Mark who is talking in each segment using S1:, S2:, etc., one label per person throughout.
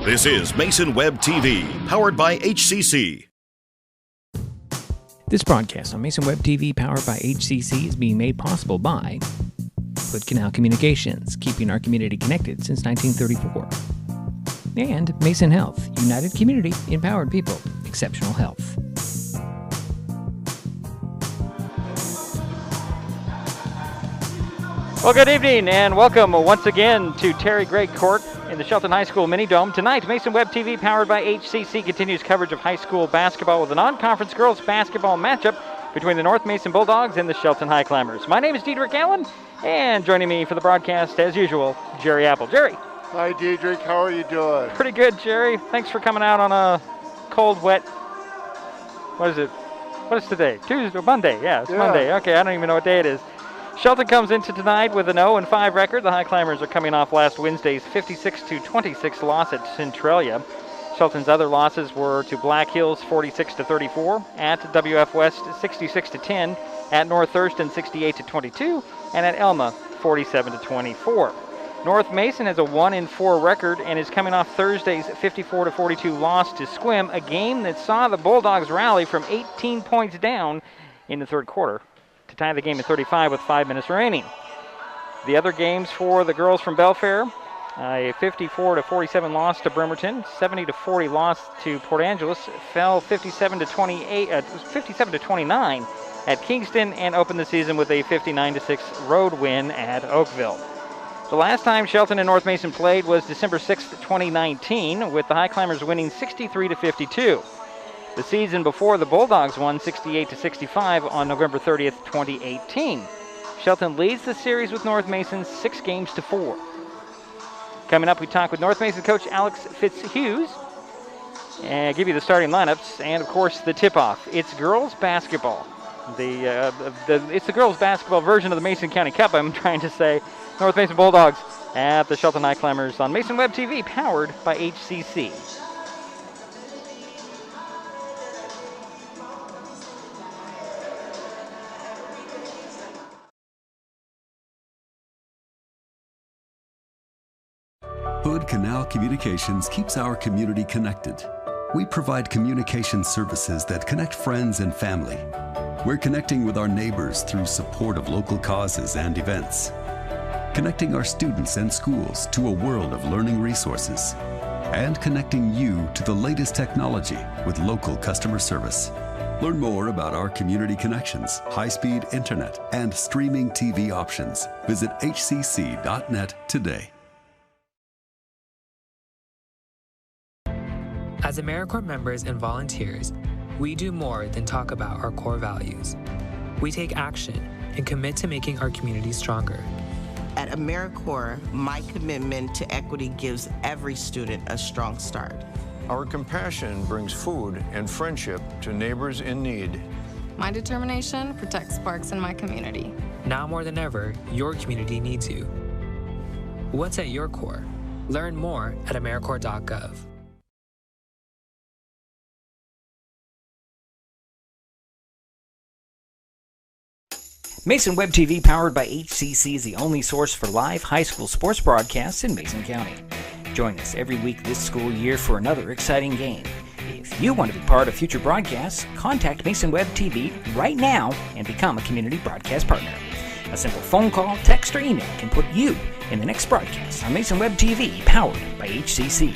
S1: This is Mason Web TV, powered by HCC.
S2: This broadcast on Mason Web TV, powered by HCC, is being made possible by Hood Canal Communications, keeping our community connected since 1934. And Mason Health, united community, empowered people, exceptional health.
S3: Well, good evening and welcome once again to Terry Gregg Court in the Shelton High School Mini Dome. Tonight, Mason Web TV, powered by HCC, continues coverage of high school basketball with a non-conference girls basketball matchup between the North Mason Bulldogs and the Shelton Highclimbers. My name is Diedrich Allen, and joining me for the broadcast, as usual, Jerry Apple. Jerry.
S4: Hi, Diedrich. How are you doing?
S3: Pretty good, Jerry. Thanks for coming out on a cold, wet, what is it? What is today? Tuesday, Monday. Yeah, it's Monday. Okay, I don't even know what day it is. Shelton comes into tonight with an 0-5 record. The Highclimbers are coming off last Wednesday's 56-26 loss at Centralia. Shelton's other losses were to Black Hills 46-34, at WF West 66-10, at North Thurston 68-22, and at Elma 47-24. North Mason has a 1-4 record and is coming off Thursday's 54-42 loss to Sequim, a game that saw the Bulldogs rally from 18 points down in the third quarter to tie the game at 35 with 5 minutes remaining. The other games for the girls from Belfair, a 54-47 loss to Bremerton, 70-40 loss to Port Angeles, fell 57-29 at Kingston, and opened the season with a 59-6 road win at Oakville. The last time Shelton and North Mason played was December 6th, 2019, with the Highclimbers winning 63-52. The season before, the Bulldogs won 68-65 on November 30th, 2018. Shelton leads the series with North Mason 6-4. Coming up, we talk with North Mason coach Alex Fitzhughes and give you the starting lineups and, of course, the tip-off. It's girls basketball. It's the girls basketball version of the Mason County Cup, I'm trying to say. North Mason Bulldogs at the Shelton Highclimbers on Mason Web TV, powered by HCC.
S5: Hood Canal Communications keeps our community connected. We provide communication services that connect friends and family. We're connecting with our neighbors through support of local causes and events. Connecting our students and schools to a world of learning resources. And connecting you to the latest technology with local customer service. Learn more about our community connections, high-speed internet, and streaming TV options. Visit hcc.net today.
S6: As AmeriCorps members and volunteers, we do more than talk about our core values. We take action and commit to making our community stronger.
S7: At AmeriCorps, my commitment to equity gives every student a strong start.
S8: Our compassion brings food and friendship to neighbors in need.
S9: My determination protects sparks in my community.
S6: Now more than ever, your community needs you. What's at your core? Learn more at AmeriCorps.gov.
S2: Mason Web TV, powered by HCC, is the only source for live high school sports broadcasts in Mason County. Join us every week this school year for another exciting game. If you want to be part of future broadcasts, contact Mason Web TV right now and become a community broadcast partner. A simple phone call, text, or email can put you in the next broadcast on Mason Web TV, powered by HCC.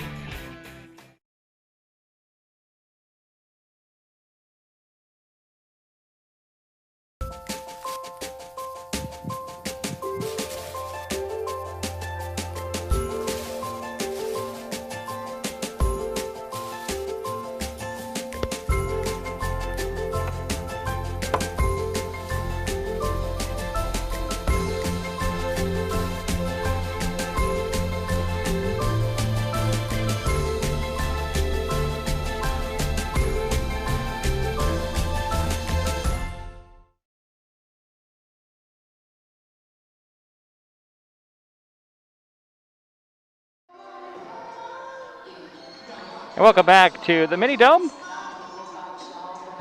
S3: And welcome back to the Mini Dome.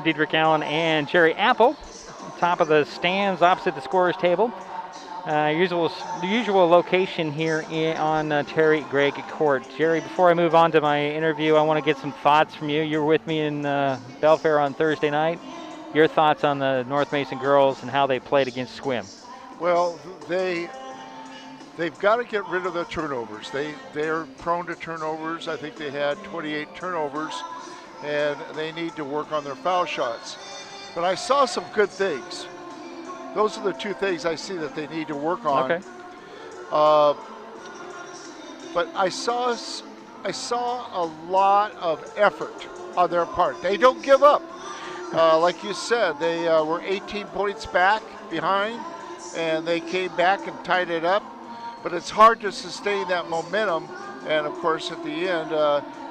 S3: Diedrich Allen and Jerry Apple, top of the stands opposite the scorer's table. usual location here on Terry Gregg Court. Jerry, before I move on to my interview, I want to get some thoughts from you. You were with me in Belfair on Thursday night. Your thoughts on the North Mason girls and how they played against Squim?
S4: Well, they've got to get rid of the turnovers. They're prone to turnovers. I think they had 28 turnovers, and they need to work on their foul shots. But I saw some good things. Those are the two things I see that they need to work on.
S3: Okay.
S4: But I saw a lot of effort on their part. They don't give up. Like you said, they were 18 points back behind, and they came back and tied it up. But it's hard to sustain that momentum. And of course, at the end,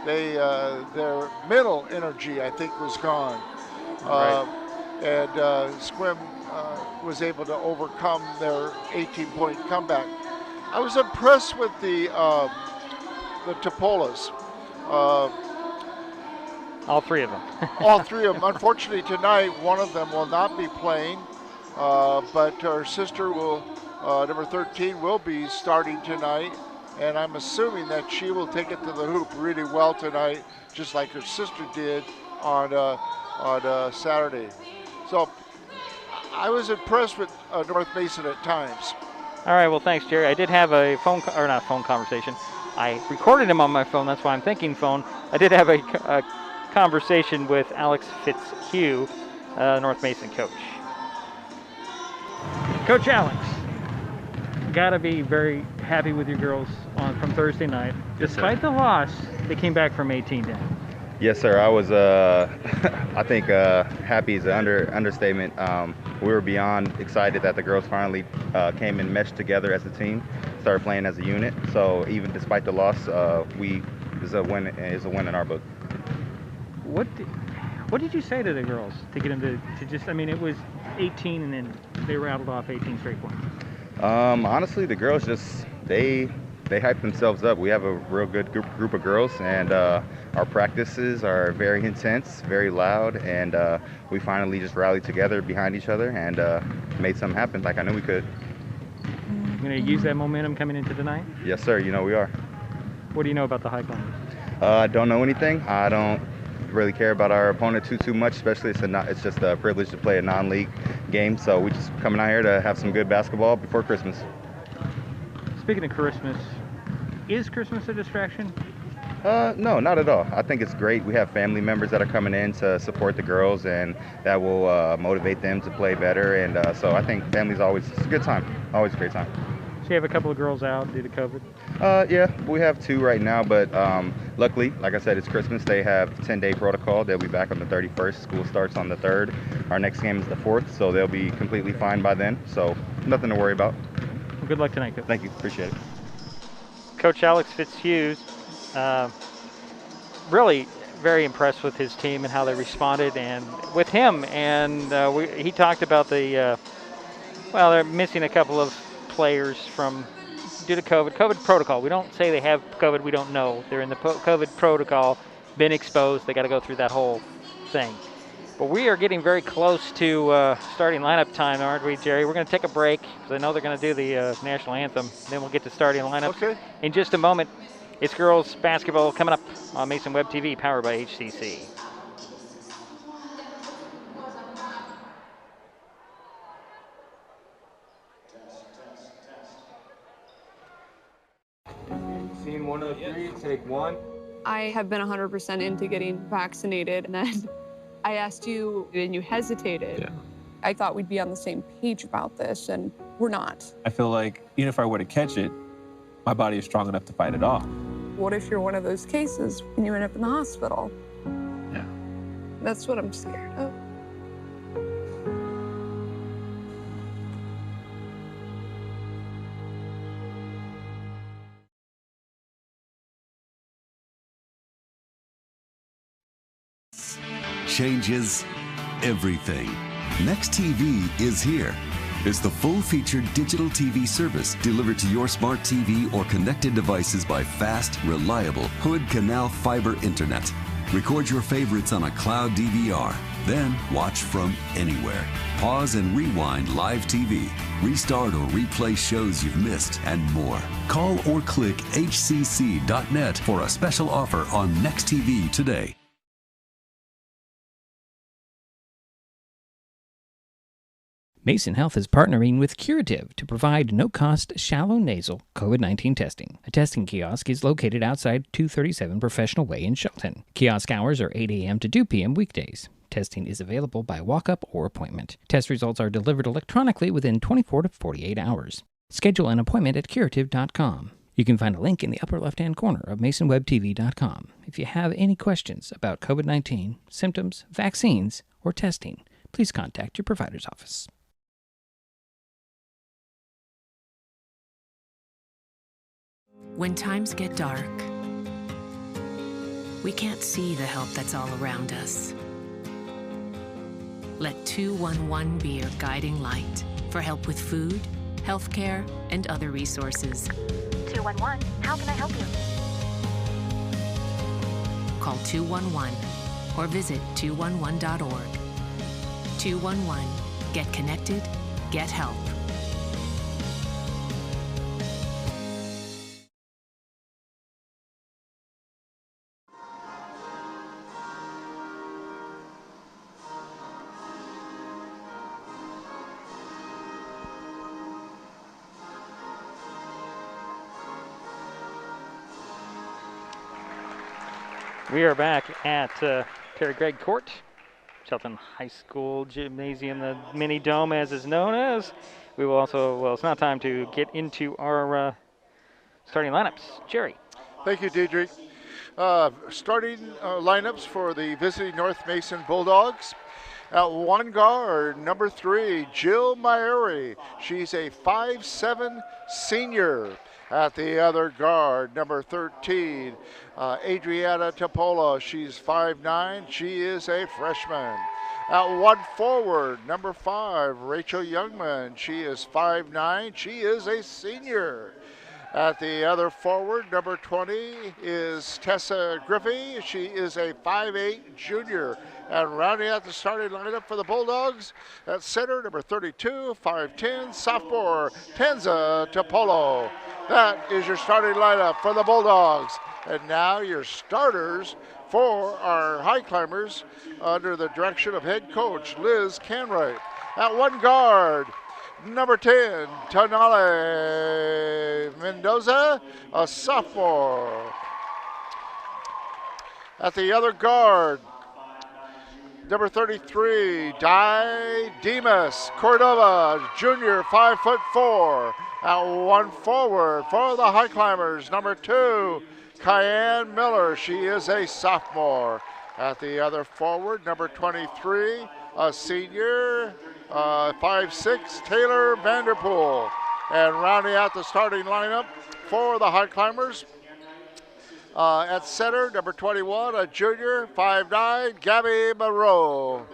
S4: their mental energy, I think, was gone.
S3: Right.
S4: And Squim was able to overcome their 18-point comeback. I was impressed with the Topolas.
S3: All three of them.
S4: All three of them. Unfortunately, tonight, one of them will not be playing, but her sister will, number 13, will be starting tonight, and I'm assuming that she will take it to the hoop really well tonight, just like her sister did on Saturday. So I was impressed with North Mason at times.
S3: All right, well, thanks, Jerry. I did have a not phone conversation. I recorded him on my phone. That's why I'm thinking phone. I did have a conversation with Alex Fitzhugh, North Mason coach. Coach Alex, got to be very happy with your girls from Thursday night.
S10: Yes,
S3: Despite the loss, they came back from 18 down.
S10: Yes, sir. I was, I think, happy is an understatement. We were beyond excited that the girls finally came and meshed together as a team, started playing as a unit. So even despite the loss, is a win in our book.
S3: What did you say to the girls to get them to just? I mean, it was 18, and then they rattled off 18 straight points.
S10: Honestly, the girls just they hype themselves up. We have a real good group of girls, and our practices are very intense, very loud, and we finally just rallied together behind each other and made something happen like I knew we could.
S3: You going to use that momentum coming into tonight?
S10: Yes, sir. You know we are.
S3: What do you know about the Highclimbers?
S10: I don't know anything. I don't really care about our opponent too much, especially it's just a privilege to play a non-league game, so we just coming out here to have some good basketball before Christmas.
S3: Speaking of Christmas, is Christmas a distraction?
S10: No, not at all. I think it's great. We have family members that are coming in to support the girls, and that will motivate them to play better, and so I think family's always a good time, always a great time.
S3: So you have a couple of girls out due to COVID?
S10: Yeah, we have 2 right now, but luckily, like I said, it's Christmas. They have 10-day protocol. They'll be back on the 31st. School starts on the 3rd. Our next game is the 4th, so they'll be completely fine by then. So nothing to worry about.
S3: Well, good luck tonight, Coach.
S10: Thank you. Appreciate it.
S3: Coach Alex Fitzhugh, really very impressed with his team and how they responded, and with him. And he talked about they're missing a couple of players due to COVID protocol. We don't say they have COVID. We don't know. They're in the COVID protocol, been exposed. They got to go through that whole thing. But we are getting very close to starting lineup time, aren't we, Jerry? We're going to take a break because I know they're going to do the national anthem. Then we'll get to starting lineup.
S4: Okay.
S3: In just a moment, it's girls basketball coming up on Mason Web TV, powered by HCC.
S11: Scene 103, take 1.
S9: I have been 100% into getting vaccinated, and then I asked you, and you hesitated.
S11: Yeah.
S9: I thought we'd be on the same page about this, and we're not.
S11: I feel like even if I were to catch it, my body is strong enough to fight it off.
S9: What if you're one of those cases and you end up in the hospital?
S11: Yeah.
S9: That's what I'm scared of.
S5: Changes everything. Next TV is here. It's the full-featured digital TV service delivered to your smart TV or connected devices by fast, reliable Hood Canal fiber internet. Record your favorites on a cloud DVR. Then watch from anywhere. Pause and rewind live TV. Restart or replay shows you've missed and more. Call or click hcc.net for a special offer on Next TV today.
S2: Mason Health is partnering with Curative to provide no-cost shallow nasal COVID-19 testing. A testing kiosk is located outside 237 Professional Way in Shelton. Kiosk hours are 8 a.m. to 2 p.m. weekdays. Testing is available by walk-up or appointment. Test results are delivered electronically within 24 to 48 hours. Schedule an appointment at curative.com. You can find a link in the upper left-hand corner of masonwebtv.com. If you have any questions about COVID-19, symptoms, vaccines, or testing, please contact your provider's office.
S12: When times get dark, we can't see the help that's all around us. Let 211 be your guiding light for help with food, healthcare, and other resources.
S13: 211, how can I help you?
S12: Call 211 or visit 211.org. 211, get connected, get help.
S3: We are back at Terry Gregg Court, Shelton High School Gymnasium, the mini dome as is known as. We will also, well, it's now time to get into our starting lineups. Jerry.
S4: Thank you, Diedrich. Starting lineups for the visiting North Mason Bulldogs. At one guard, number 3, Jill Myeri. She's a 5'7" senior. At the other guard, number 13, Adriana Topola. She's 5'9". She is a freshman. At one forward, number 5, Rachel Youngman. She is 5'9". She is a senior. At the other forward, number 20 is Tessa Griffey. She is a 5'8" junior. And rounding out the starting lineup for the Bulldogs, at center, number 32, 5'10", sophomore, Tenza Topolo. That is your starting lineup for the Bulldogs. And now your starters for our Highclimbers under the direction of head coach Liz Canright. At one guard, number 10, Tonale Mendoza, a sophomore. At the other guard, number 33, Di Dimas Cordova, junior, 5'4". At one forward for the Highclimbers, number 2, Kyan Miller. She is a sophomore. At the other forward, number 23, a senior, 5'6", Taylor Vanderpool. And rounding out the starting lineup for the Highclimbers, at center, number 21, a junior, 5'9", Gabby Monroe.
S3: All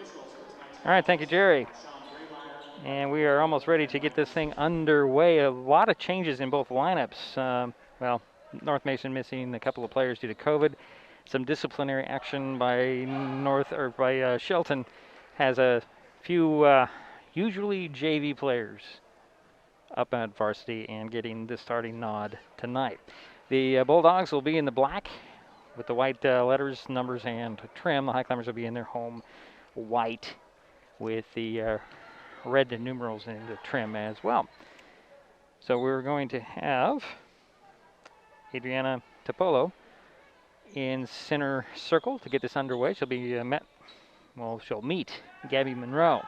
S3: right, thank you, Jerry. And we are almost ready to get this thing underway. A lot of changes in both lineups. Well, North Mason missing a couple of players due to COVID. Some disciplinary action by Shelton has a few usually JV players up at varsity and getting the starting nod tonight. The Bulldogs will be in the black with the white letters, numbers, and trim. The Highclimbers will be in their home white with the red numerals in the trim as well. So we're going to have Adriana Topolo in center circle to get this underway. She'll be she'll meet Gabby Monroe.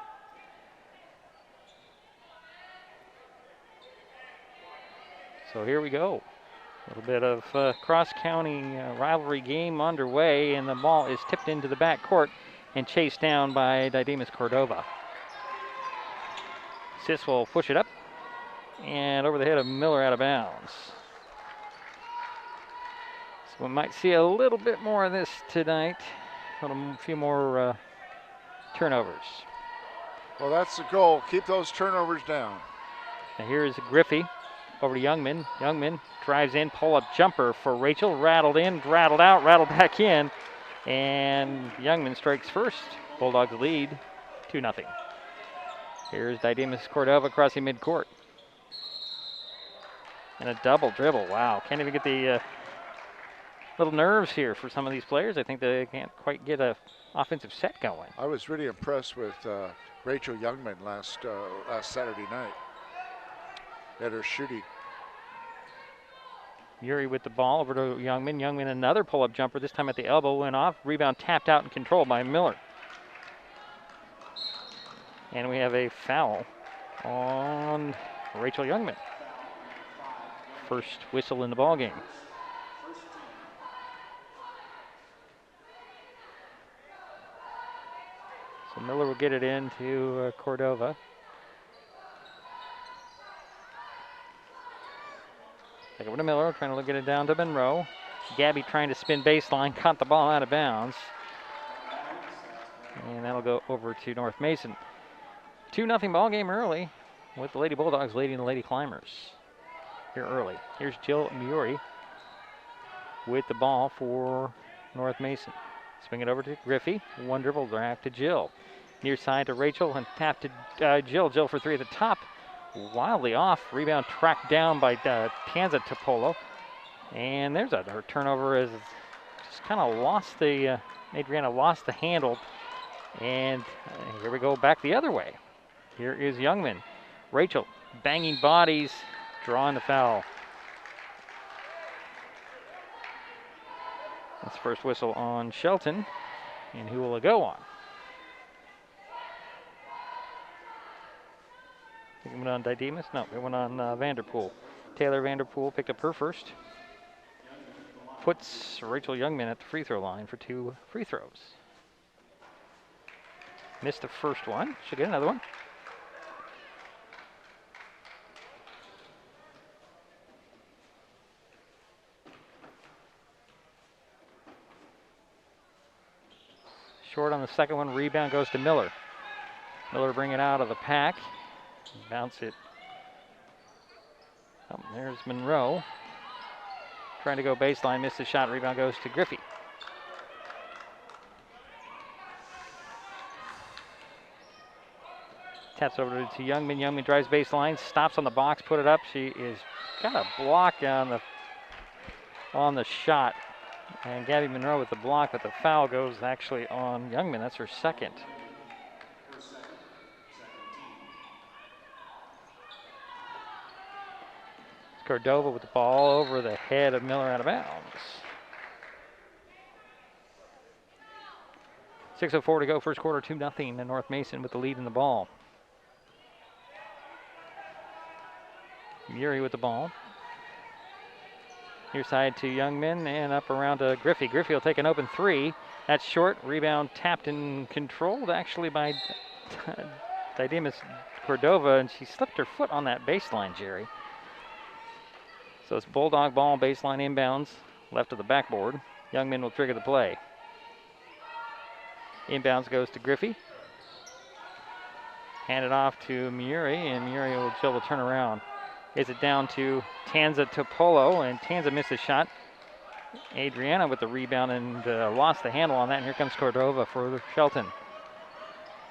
S3: So here we go. A little bit of cross-county rivalry game underway, and the ball is tipped into the back court and chased down by Didymus Cordova. Sis will push it up and over the head of Miller out of bounds. So we might see a little bit more of this tonight. A few more turnovers.
S4: Well, that's the goal. Keep those turnovers down.
S3: Now here's Griffey over to Youngman. Youngman drives in, pull-up jumper for Rachel. Rattled in, rattled out, rattled back in. And Youngman strikes first Bulldogs lead 2-0. Here's Didymus Cordova crossing midcourt. And a double dribble. Wow, can't even get the little nerves here for some of these players. I think they can't quite get a offensive set going.
S4: I was really impressed with Rachel Youngman last Saturday night at her shooting.
S3: Yuri with the ball over to Youngman. Youngman another pull-up jumper, this time at the elbow, went off. Rebound tapped out and controlled by Miller. And we have a foul on Rachel Youngman. First whistle in the ball game. So Miller will get it into Cordova. Take it over to Miller, trying to get it down to Monroe. Gabby trying to spin baseline, caught the ball out of bounds. And that'll go over to North Mason. 2-0 ball game early with the Lady Bulldogs leading the Lady Climbers here early. Here's Jill Muri with the ball for North Mason. Swing it over to Griffey. One dribble back to Jill. Near side to Rachel and tap to Jill. Jill for three at the top. Wildly off. Rebound tracked down by Tanza Topolo. And there's her turnover as just kind of lost the, Adriana lost the handle. And here we go back the other way. Here is Youngman. Rachel banging bodies, drawing the foul. That's the first whistle on Shelton. And who will it go on? I think it went on Didymus? No, it went on Vanderpool. Taylor Vanderpool picked up her first. Puts Rachel Youngman at the free throw line for 2 free throws. Missed the first one. Should get another one. Short on the second one. Rebound goes to Miller. Miller bring it out of the pack. Bounce it. Oh, there's Monroe. Trying to go baseline. Missed the shot. Rebound goes to Griffey. Taps over to Youngman. Youngman drives baseline. Stops on the box. Put it up. She is got a block on the shot. And Gabby Monroe with the block, but the foul goes actually on Youngman. That's her second. Cordova with the ball over the head of Miller out of bounds. 6:04 to go, first quarter, 2-0 to North Mason with the lead in the ball. Muri with the ball. Near side to Youngman and up around to Griffey. Griffey will take an open three. That's short. Rebound tapped and controlled actually by Didymus Cordova, and she slipped her foot on that baseline, Jerry. So it's Bulldog ball, baseline inbounds, left of the backboard. Youngman will trigger the play. Inbounds goes to Griffey. Hand it off to Muri, and Muri will be able to turn around. Gets it down to Tanza Topolo, and Tanza missed a shot. Adriana with the rebound and lost the handle on that, and here comes Cordova for Shelton.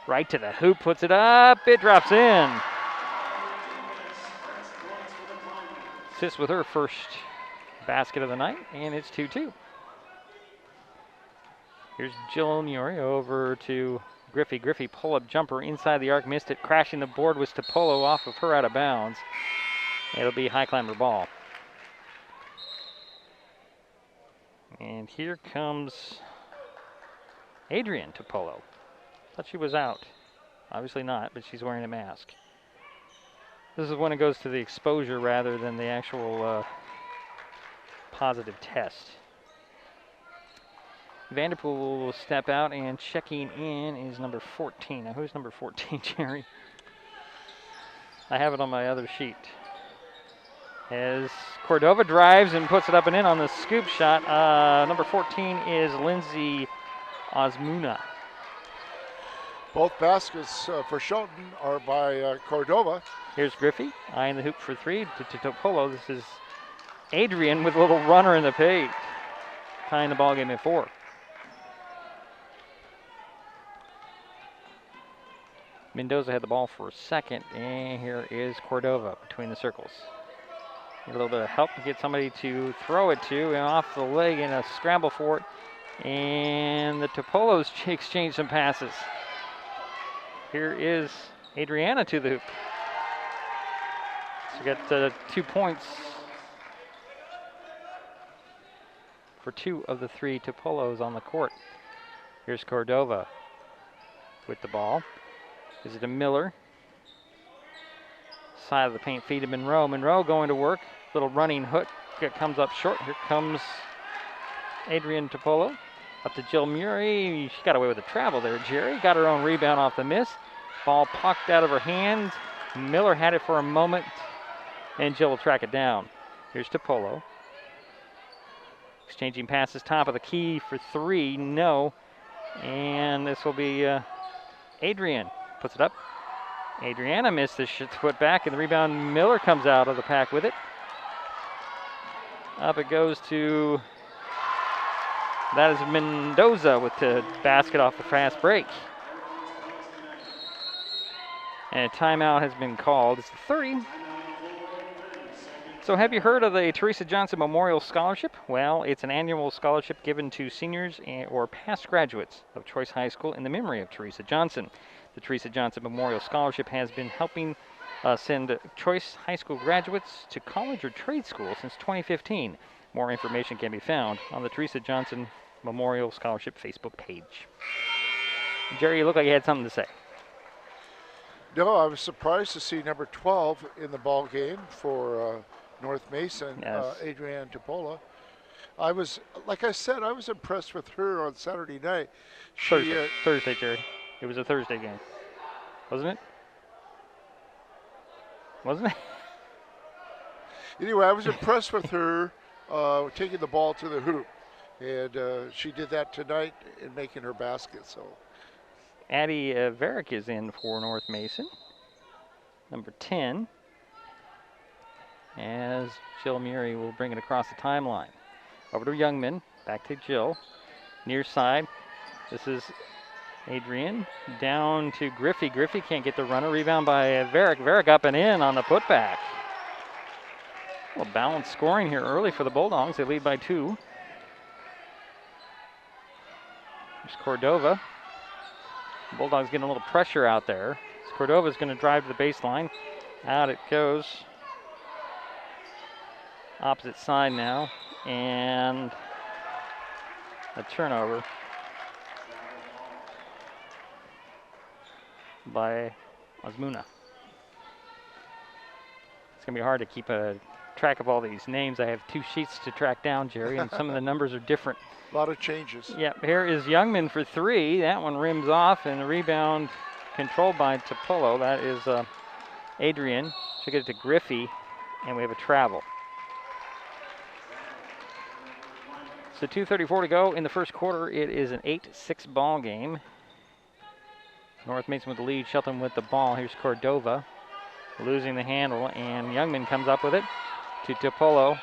S3: Right to the hoop, puts it up, it drops in. Assist with her first basket of the night, and it's 2-2. Here's Jill Muri over to Griffey. Griffey pull-up jumper inside the arc, missed it. Crashing the board was Topolo off of her out of bounds. It'll be Highclimber ball. And here comes Adrian Topolo. Thought she was out. Obviously not, but she's wearing a mask. This is when it goes to the exposure rather than the actual positive test. Vanderpool will step out, and checking in is number 14. Now, who's number 14, Jerry? I have it on my other sheet. As Cordova drives and puts it up and in on the scoop shot. Number 14 is Lindsay Osmuna.
S4: Both baskets for Shelton are by Cordova.
S3: Here's Griffey, eyeing the hoop for three to Topolo. This is Adrian with a little runner in the paint, tying the ball game at 4. Mendoza had the ball for a second, and here is Cordova between the circles. Need a little bit of help to get somebody to throw it to, and off the leg in a scramble for it. And the Topolos exchange some passes. Here is Adriana to the hoop. So we got 2 points for 2 of the 3 Topolos on the court. Here's Cordova with the ball. Is it to Miller? Side of the paint feed to Monroe. Monroe going to work. Little running hook. It comes up short. Here comes Adrian Topolo. Up to Jill Murray. She got away with a travel there, Jerry. Got her own rebound off the miss. Ball pucked out of her hands. Miller had it for a moment, and Jill will track it down. Here's Topolo. Exchanging passes, top of the key for 3. No. And this will be Adrian. Puts it up. Adriana missed the foot back, and the rebound. Miller comes out of the pack with it. Up it goes to, that is Mendoza with the basket off the fast break. And a timeout has been called. It's 30. So have you heard of the Teresa Johnson Memorial Scholarship? Well, it's an annual scholarship given to seniors or past graduates of Choice High School in the memory of Teresa Johnson. The Teresa Johnson Memorial Scholarship has been helping send Choice High School graduates to college or trade school since 2015. More information can be found on the Teresa Johnson Memorial Scholarship Facebook page. Jerry, you look like you had something to say.
S4: No, I was surprised to see number 12 in the ball game for North Mason,
S3: Yes.
S4: Adrienne Topola. I was, like I said, I was impressed with her on Saturday night.
S3: Thursday, Jerry. It was a Thursday game, wasn't it? Wasn't it?
S4: Anyway, I was impressed with her taking the ball to the hoop, and she did that tonight in making her basket. So,
S3: Addie Varick is in for North Mason, number 10, as Jill Murray will bring it across the timeline. Over to Youngman, back to Jill, near side. This is Adrian, down to Griffey. Griffey can't get the runner. Rebound by Varick. Varick up and in on the putback. A little balanced scoring here early for the Bulldogs. They lead by 2. There's Cordova. Bulldogs getting a little pressure out there. Cordova's going to drive to the baseline. Out it goes. Opposite side now. And a turnover by Osmuna. It's going to be hard to keep a track of all these names. I have 2 sheets to track down, Jerry, and some of the numbers are different.
S4: a lot of changes.
S3: Yep, here is Youngman for 3. That one rims off, and the rebound controlled by Topolo. That is Adrian. She'll get it to Griffey, and we have a travel. So 2:34 to go in the first quarter. It is an 8-6 ball game. North Mason with the lead, Shelton with the ball. Here's Cordova losing the handle, and Youngman comes up with it to Topolo.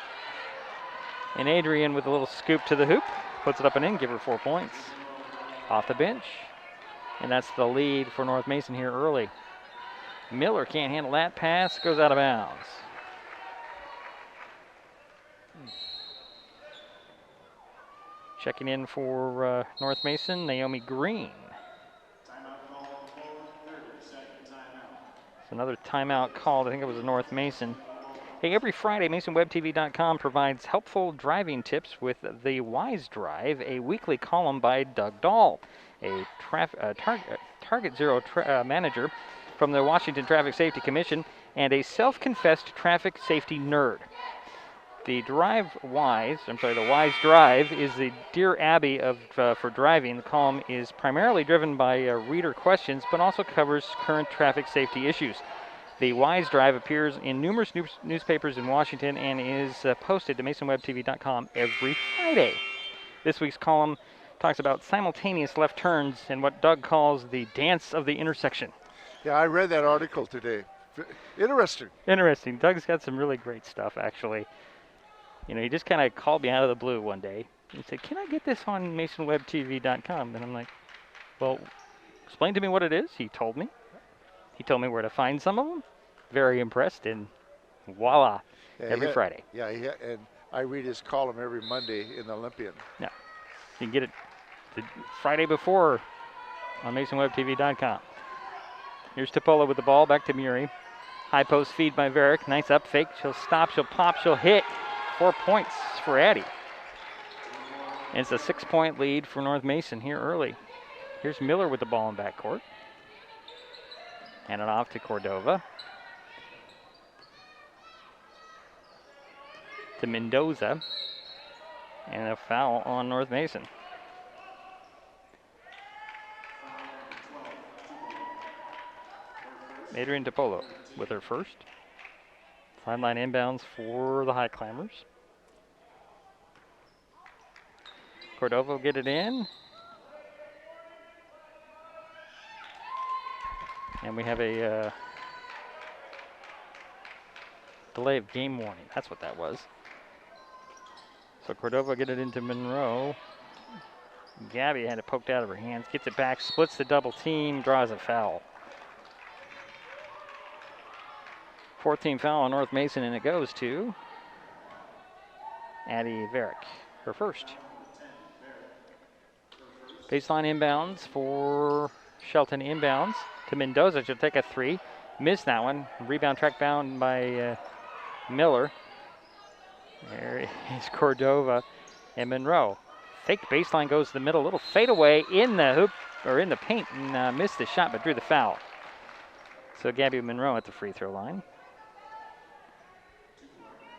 S3: And Adrian with a little scoop to the hoop, puts it up and in, give her 4 points. Off the bench, and that's the lead for North Mason here early. Miller can't handle that pass, goes out of bounds. Checking in for North Mason, Naomi Green. It's another timeout called. I think it was a North Mason. Hey, every Friday, MasonWebTV.com provides helpful driving tips with the Wise Drive, a weekly column by Doug Dahl, a Target Zero manager from the Washington Traffic Safety Commission and a self-confessed traffic safety nerd. The Wise Drive is the Dear Abby for driving. The column is primarily driven by reader questions, but also covers current traffic safety issues. The Wise Drive appears in numerous newspapers in Washington and is posted to MasonWebTV.com every Friday. This week's column talks about simultaneous left turns and what Doug calls the dance of the intersection.
S4: Yeah, I read that article today. Interesting.
S3: Interesting. Doug's got some really great stuff, actually. You know, he just kind of called me out of the blue one day. He said, "Can I get this on MasonWebTV.com?" And I'm like, "Well, explain to me what it is." He told me. He told me where to find some of them. Very impressed, and voila, every Friday.
S4: Yeah, and I read his column every Monday in the Olympian.
S3: Yeah, you can get it the Friday before on MasonWebTV.com. Here's Topolo with the ball, back to Muri. High post feed by Varick, nice up fake. She'll stop, she'll pop, she'll hit. 4 points for Addie. And it's a 6-point lead for North Mason here early. Here's Miller with the ball in backcourt. Hand it off to Cordova. To Mendoza. And a foul on North Mason. Adrian Topolo with her first. Sideline inbounds for the Highclimbers. Cordova will get it in. And we have a delay of game warning. That's what that was. So Cordova get it into Monroe. Gabby had it poked out of her hands. Gets it back, splits the double team, draws a foul. 14th foul on North Mason, and it goes to Addie Varick, her first. Baseline inbounds for Shelton inbounds to Mendoza. She'll take a three. Missed that one. Rebound track bound by Miller. There is Cordova and Monroe. Fake baseline goes to the middle. Little fadeaway in the hoop or in the paint, and missed the shot but drew the foul. So Gabby Monroe at the free throw line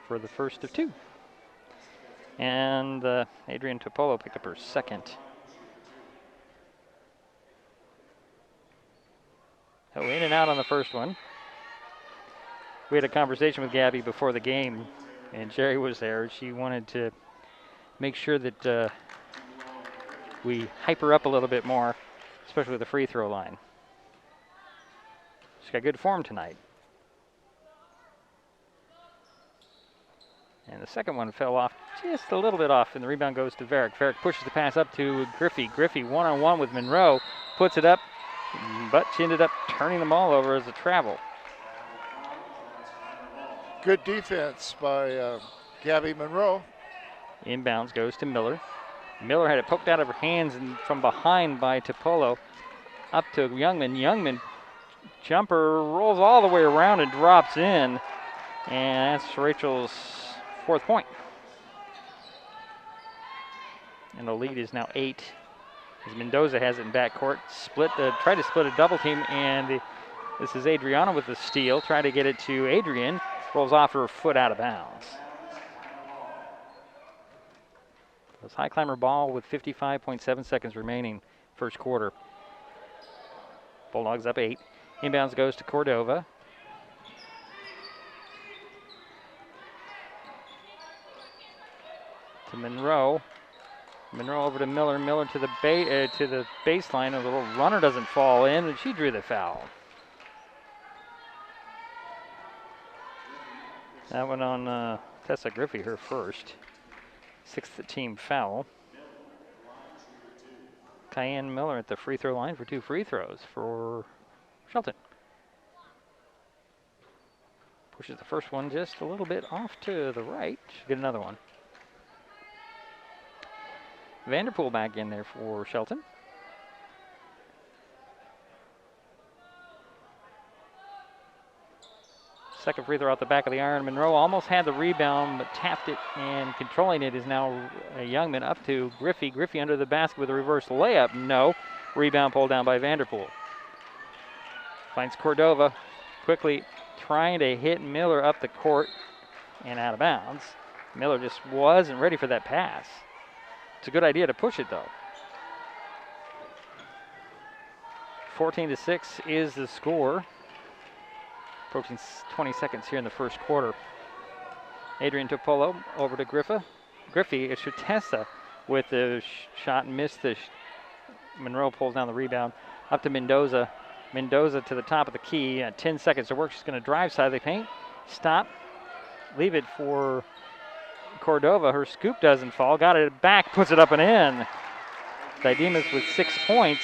S3: for the first of two. And Adrian Topolo picked up her second. So in and out on the first one. We had a conversation with Gabby before the game, and Jerry was there. She wanted to make sure that we hype her up a little bit more, especially with the free throw line. She's got good form tonight. And the second one fell off just a little bit off, and the rebound goes to Varick. Varick pushes the pass up to Griffey. Griffey one-on-one with Monroe, puts it up, but she ended up turning the ball over as a travel.
S4: Good defense by Gabby Monroe.
S3: Inbounds goes to Miller. Miller had it poked out of her hands and from behind by Topolo up to Youngman. Youngman jumper rolls all the way around and drops in, and that's Rachel's fourth point. And the lead is now 8 as Mendoza has it in backcourt. Tried to split a double team, and this is Adriana with the steal. Try to get it to Adrian. Rolls off her foot out of bounds. This Highclimber ball with 55.7 seconds remaining first quarter. Bulldogs up 8. Inbounds goes to Cordova. To Monroe. Monroe over to Miller. Miller to the baseline. A little runner doesn't fall in, and she drew the foul. That one on Tessa Griffey, her first. 6th team foul. Cayenne Miller at the free throw line for 2 free throws for Shelton. Pushes the first one just a little bit off to the right. She'll get another one. Vanderpool back in there for Shelton. Second free throw out the back of the iron. Monroe almost had the rebound, but tapped it, and controlling it is now Youngman up to Griffey. Griffey under the basket with a reverse layup. No. Rebound pulled down by Vanderpool. Finds Cordova. Quickly trying to hit Miller up the court and out of bounds. Miller just wasn't ready for that pass. It's a good idea to push it, though. 14-6 is the score. Approaching 20 seconds here in the first quarter. Adrian Topolo over to Griffey. It's Tessa with the shot and missed the Monroe pulls down the rebound. Up to Mendoza. Mendoza to the top of the key. 10 seconds to work. She's going to drive side of the paint. Stop. Leave it for Cordova. Her scoop doesn't fall. Got it back. Puts it up and in. Didemas with 6 points.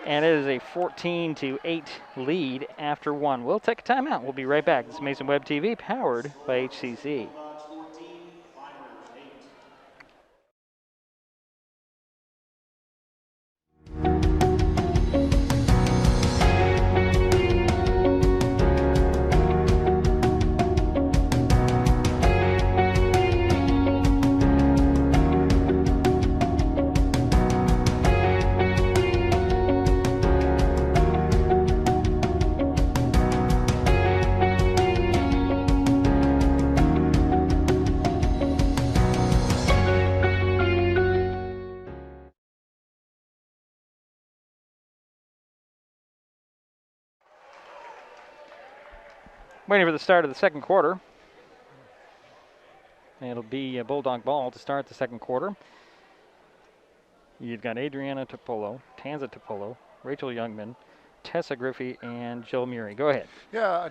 S3: And it is a 14-8 lead after one. We'll take a timeout. We'll be right back. This is Mason Web TV, powered by HCC. Waiting for the start of the second quarter. It'll be a Bulldog ball to start the second quarter. You've got Adriana Topolo, Tanza Topolo, Rachel Youngman, Tessa Griffey, and Jill Murray. Go ahead.
S4: Yeah,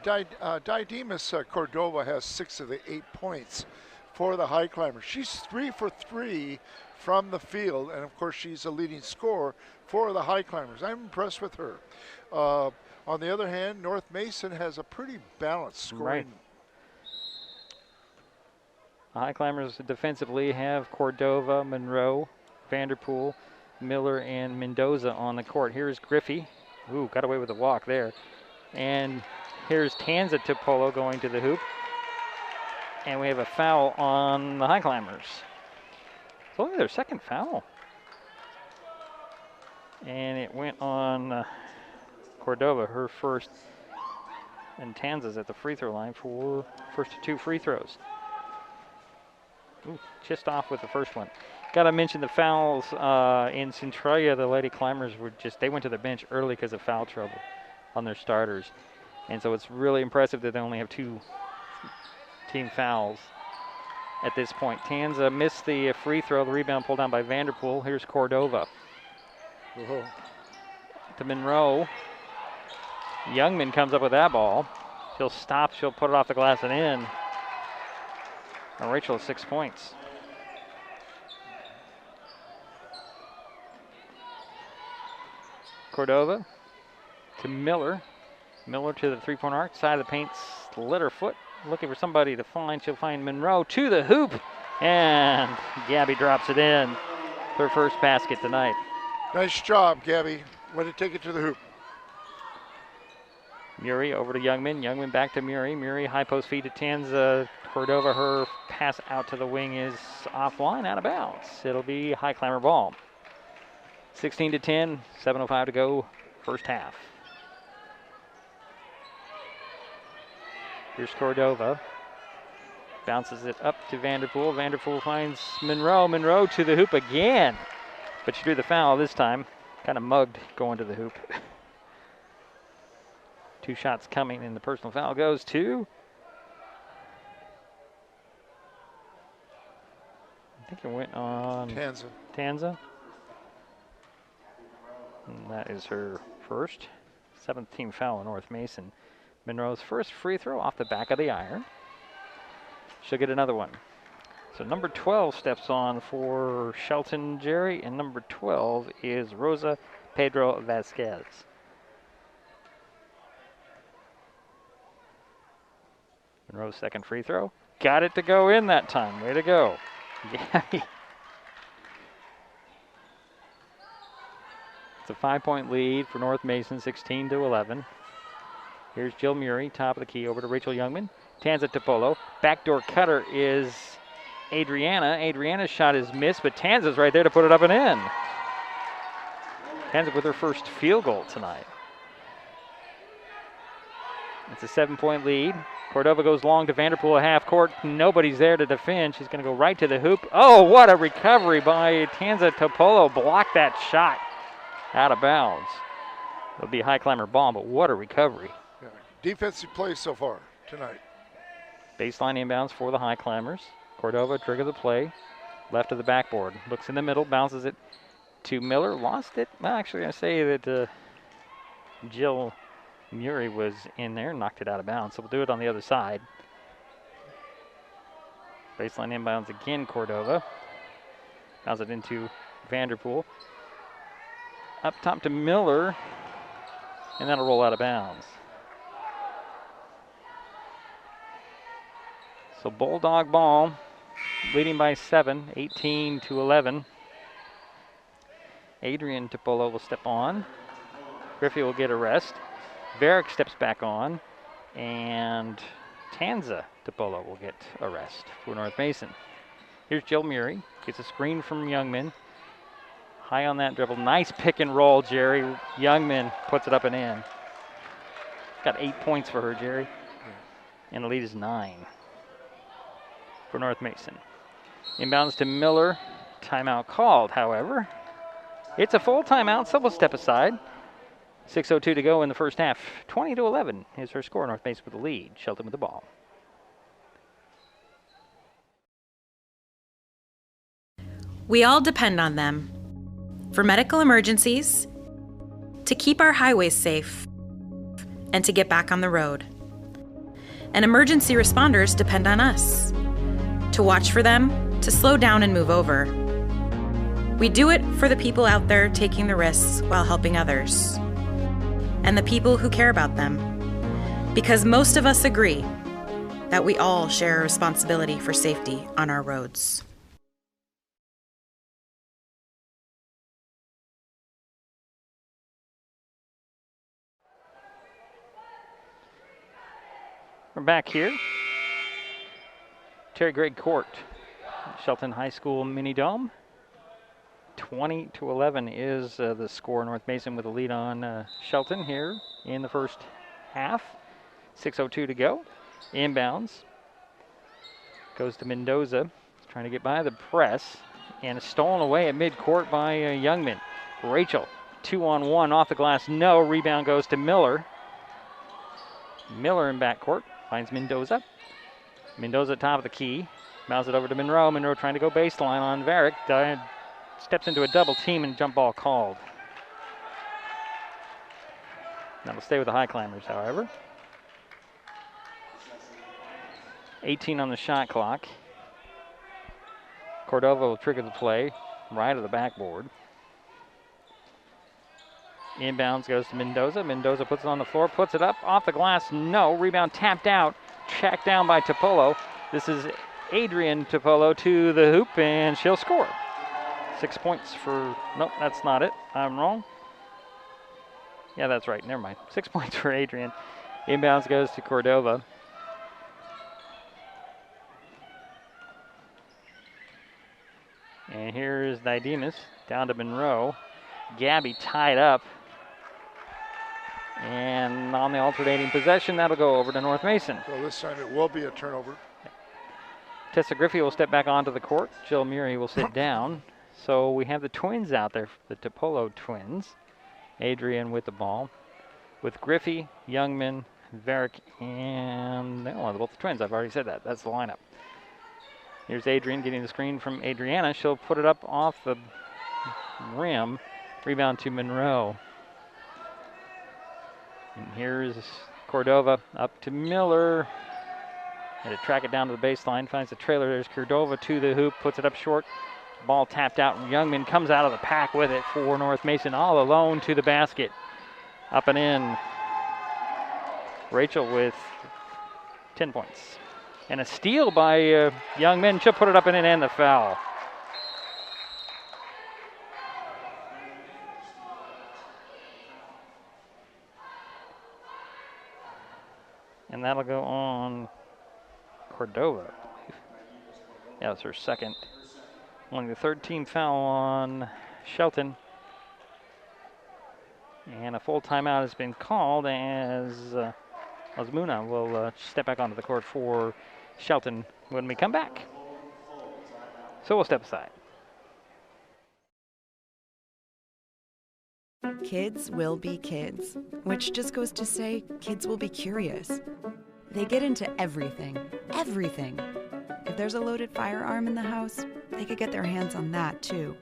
S4: Didymus Cordova has 6 of the 8 points for the Highclimbers. She's 3 for 3 from the field, and of course she's a leading scorer for the Highclimbers. I'm impressed with her. On the other hand, North Mason has a pretty balanced scoring.
S3: Right. The Highclimbers defensively have Cordova, Monroe, Vanderpool, Miller, and Mendoza on the court. Here's Griffey. Ooh, got away with a walk there. And here's Tanza Topolo going to the hoop. And we have a foul on the Highclimbers. It's only their second foul. And it went on Cordova, her first, and Tanza's at the free throw line for first 2 free throws. Ooh, just off with the first one. Got to mention the fouls in Centralia. The Lady Climbers they went to the bench early because of foul trouble on their starters. And so it's really impressive that they only have 2 team fouls at this point. Tanza missed the free throw, the rebound pulled down by Vanderpool. Here's Cordova.
S4: Whoa.
S3: To Monroe. Youngman comes up with that ball. She'll stop, she'll put it off the glass and in. And Rachel has 6 points. Cordova to Miller. Miller to the three-point arc, side of the paint, slid her foot. Looking for somebody to find. She'll find Monroe to the hoop. And Gabby drops it in. Her first basket tonight.
S4: Nice job, Gabby. Way to take it to the hoop.
S3: Murray over to Youngman. Youngman back to Murray. Murray high post feed to Tanza Cordova. Her pass out to the wing is offline, out of bounds. It'll be Highclimber ball. 16-10, 7:05 to go, first half. Here's Cordova. Bounces it up to Vanderpool. Vanderpool finds Monroe. Monroe to the hoop again. But she drew the foul this time. Kind of mugged going to the hoop. 2 shots coming, and the personal foul goes to, I think it went on Tanza. And that is her first. 7th team foul on North Mason. Monroe's first free throw off the back of the iron. She'll get another one. So number 12 steps on for Shelton Jerry, and number 12 is Rosa Pedro Vasquez. Monroe's second free throw. Got it to go in that time. Way to go. Gabby. It's a 5-point lead for North Mason, 16-11. Here's Jill Murray, top of the key, over to Rachel Youngman. Tanza Topolo. Backdoor cutter is Adriana. Adriana's shot is missed, but Tanza's right there to put it up and in. Tanza with her first field goal tonight. It's a 7-point lead. Cordova goes long to Vanderpool, half court. Nobody's there to defend. She's going to go right to the hoop. Oh, what a recovery by Tanza Topolo. Blocked that shot out of bounds. It'll be a Highclimber ball, but what a recovery.
S4: Yeah. Defensive play so far tonight.
S3: Baseline inbounds for the Highclimbers. Cordova trigger the play. Left of the backboard. Looks in the middle, bounces it to Miller. Lost it. Well, actually, I say that Jill Murray was in there, knocked it out of bounds. So we'll do it on the other side. Baseline inbounds again, Cordova. Bounce it into Vanderpool. up top to Miller, and that'll roll out of bounds. So Bulldog ball, leading by 7, 18-11. Adrian Topolo will step on. Griffey will get a rest. Varick steps back on, and Tanza Topolo will get a rest for North Mason. Here's Jill Murray, gets a screen from Youngman. High on that dribble, nice pick and roll, Jerry. Youngman puts it up and in. Got 8 points for her, Jerry. And the lead is 9 for North Mason. Inbounds to Miller, timeout called, however. It's a full timeout, so we'll step aside. 6:02 to go in the first half. 20-11 is her score. North Mason with the lead. Shelton with the ball.
S14: We all depend on them for medical emergencies, to keep our highways safe, and to get back on the road. And emergency responders depend on us to watch for them, to slow down and move over. We do it for the people out there taking the risks while helping others, and the people who care about them, because most of us agree that we all share a responsibility for safety on our roads.
S3: We're back here. Terry Gregg Court, Shelton High School Mini Dome. 20-11 is the score. North Mason with a lead on Shelton here in the first half. 6:02 to go. Inbounds. Goes to Mendoza. Trying to get by the press. And it's stolen away at midcourt by Youngman. Rachel, 2-on-1 off the glass. No. Rebound goes to Miller. Miller in backcourt. Finds Mendoza. Mendoza at top of the key. Bounces it over to Monroe. Monroe trying to go baseline on Varick. Steps into a double team and jump ball called. That'll stay with the Highclimbers, however. 18 on the shot clock. Cordova will trigger the play right of the backboard. Inbounds goes to Mendoza. Mendoza puts it on the floor, puts it up, off the glass, no. Rebound tapped out, tracked down by Topolo. This is Adrian Topolo to the hoop, and she'll score. 6 points for, nope, that's not it. I'm wrong. Yeah, that's right, never mind. 6 points for Adrian. Inbounds goes to Cordova. And here's Didemus down to Monroe. Gabby tied up. And on the alternating possession, that'll go over to North Mason.
S4: So this time it will be a turnover.
S3: Tessa Griffey will step back onto the court. Jill Murray will sit down. So we have the twins out there, the Topolo twins. Adrian with the ball. With Griffey, Youngman, Varick, and both the twins. I've already said that. That's the lineup. Here's Adrian getting the screen from Adriana. She'll put it up off the rim. Rebound to Monroe. And here's Cordova up to Miller. Had to track it down to the baseline. Finds the trailer. There's Cordova to the hoop. Puts it up short. Ball tapped out. And Youngman comes out of the pack with it for North Mason. All alone to the basket. Up and in. Rachel with 10 points. And a steal by Youngman. She'll put it up and in and the foul. And that'll go on Cordova, I believe. Yeah, that's her second. Only the third team foul on Shelton. And a full timeout has been called as Osmuna will step back onto the court for Shelton when we come back. So we'll step aside.
S15: Kids will be kids, which just goes to say kids will be curious. They get into everything, everything. If there's a loaded firearm in the house, they could get their hands on that too.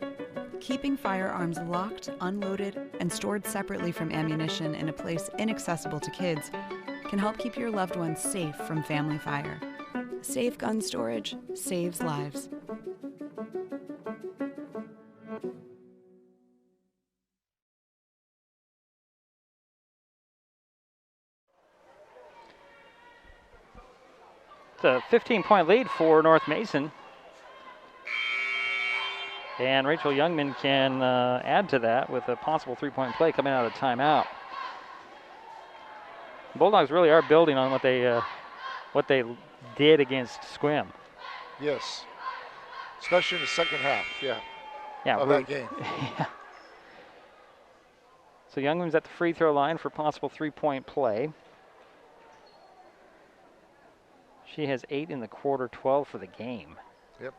S15: Keeping firearms locked, unloaded, and stored separately from ammunition in a place inaccessible to kids can help keep your loved ones safe from family fire. Safe gun storage saves lives.
S3: a 15-point lead for North Mason. And Rachel Youngman can add to that with a possible three-point play coming out of the timeout. Bulldogs really are building on what they did against Squim.
S4: Yes, especially in the second half. Yeah. Of
S3: really,
S4: that game.
S3: Yeah. So Youngman's at the free throw line for possible three-point play. She has 8 in the quarter, 12 for the game.
S4: Yep.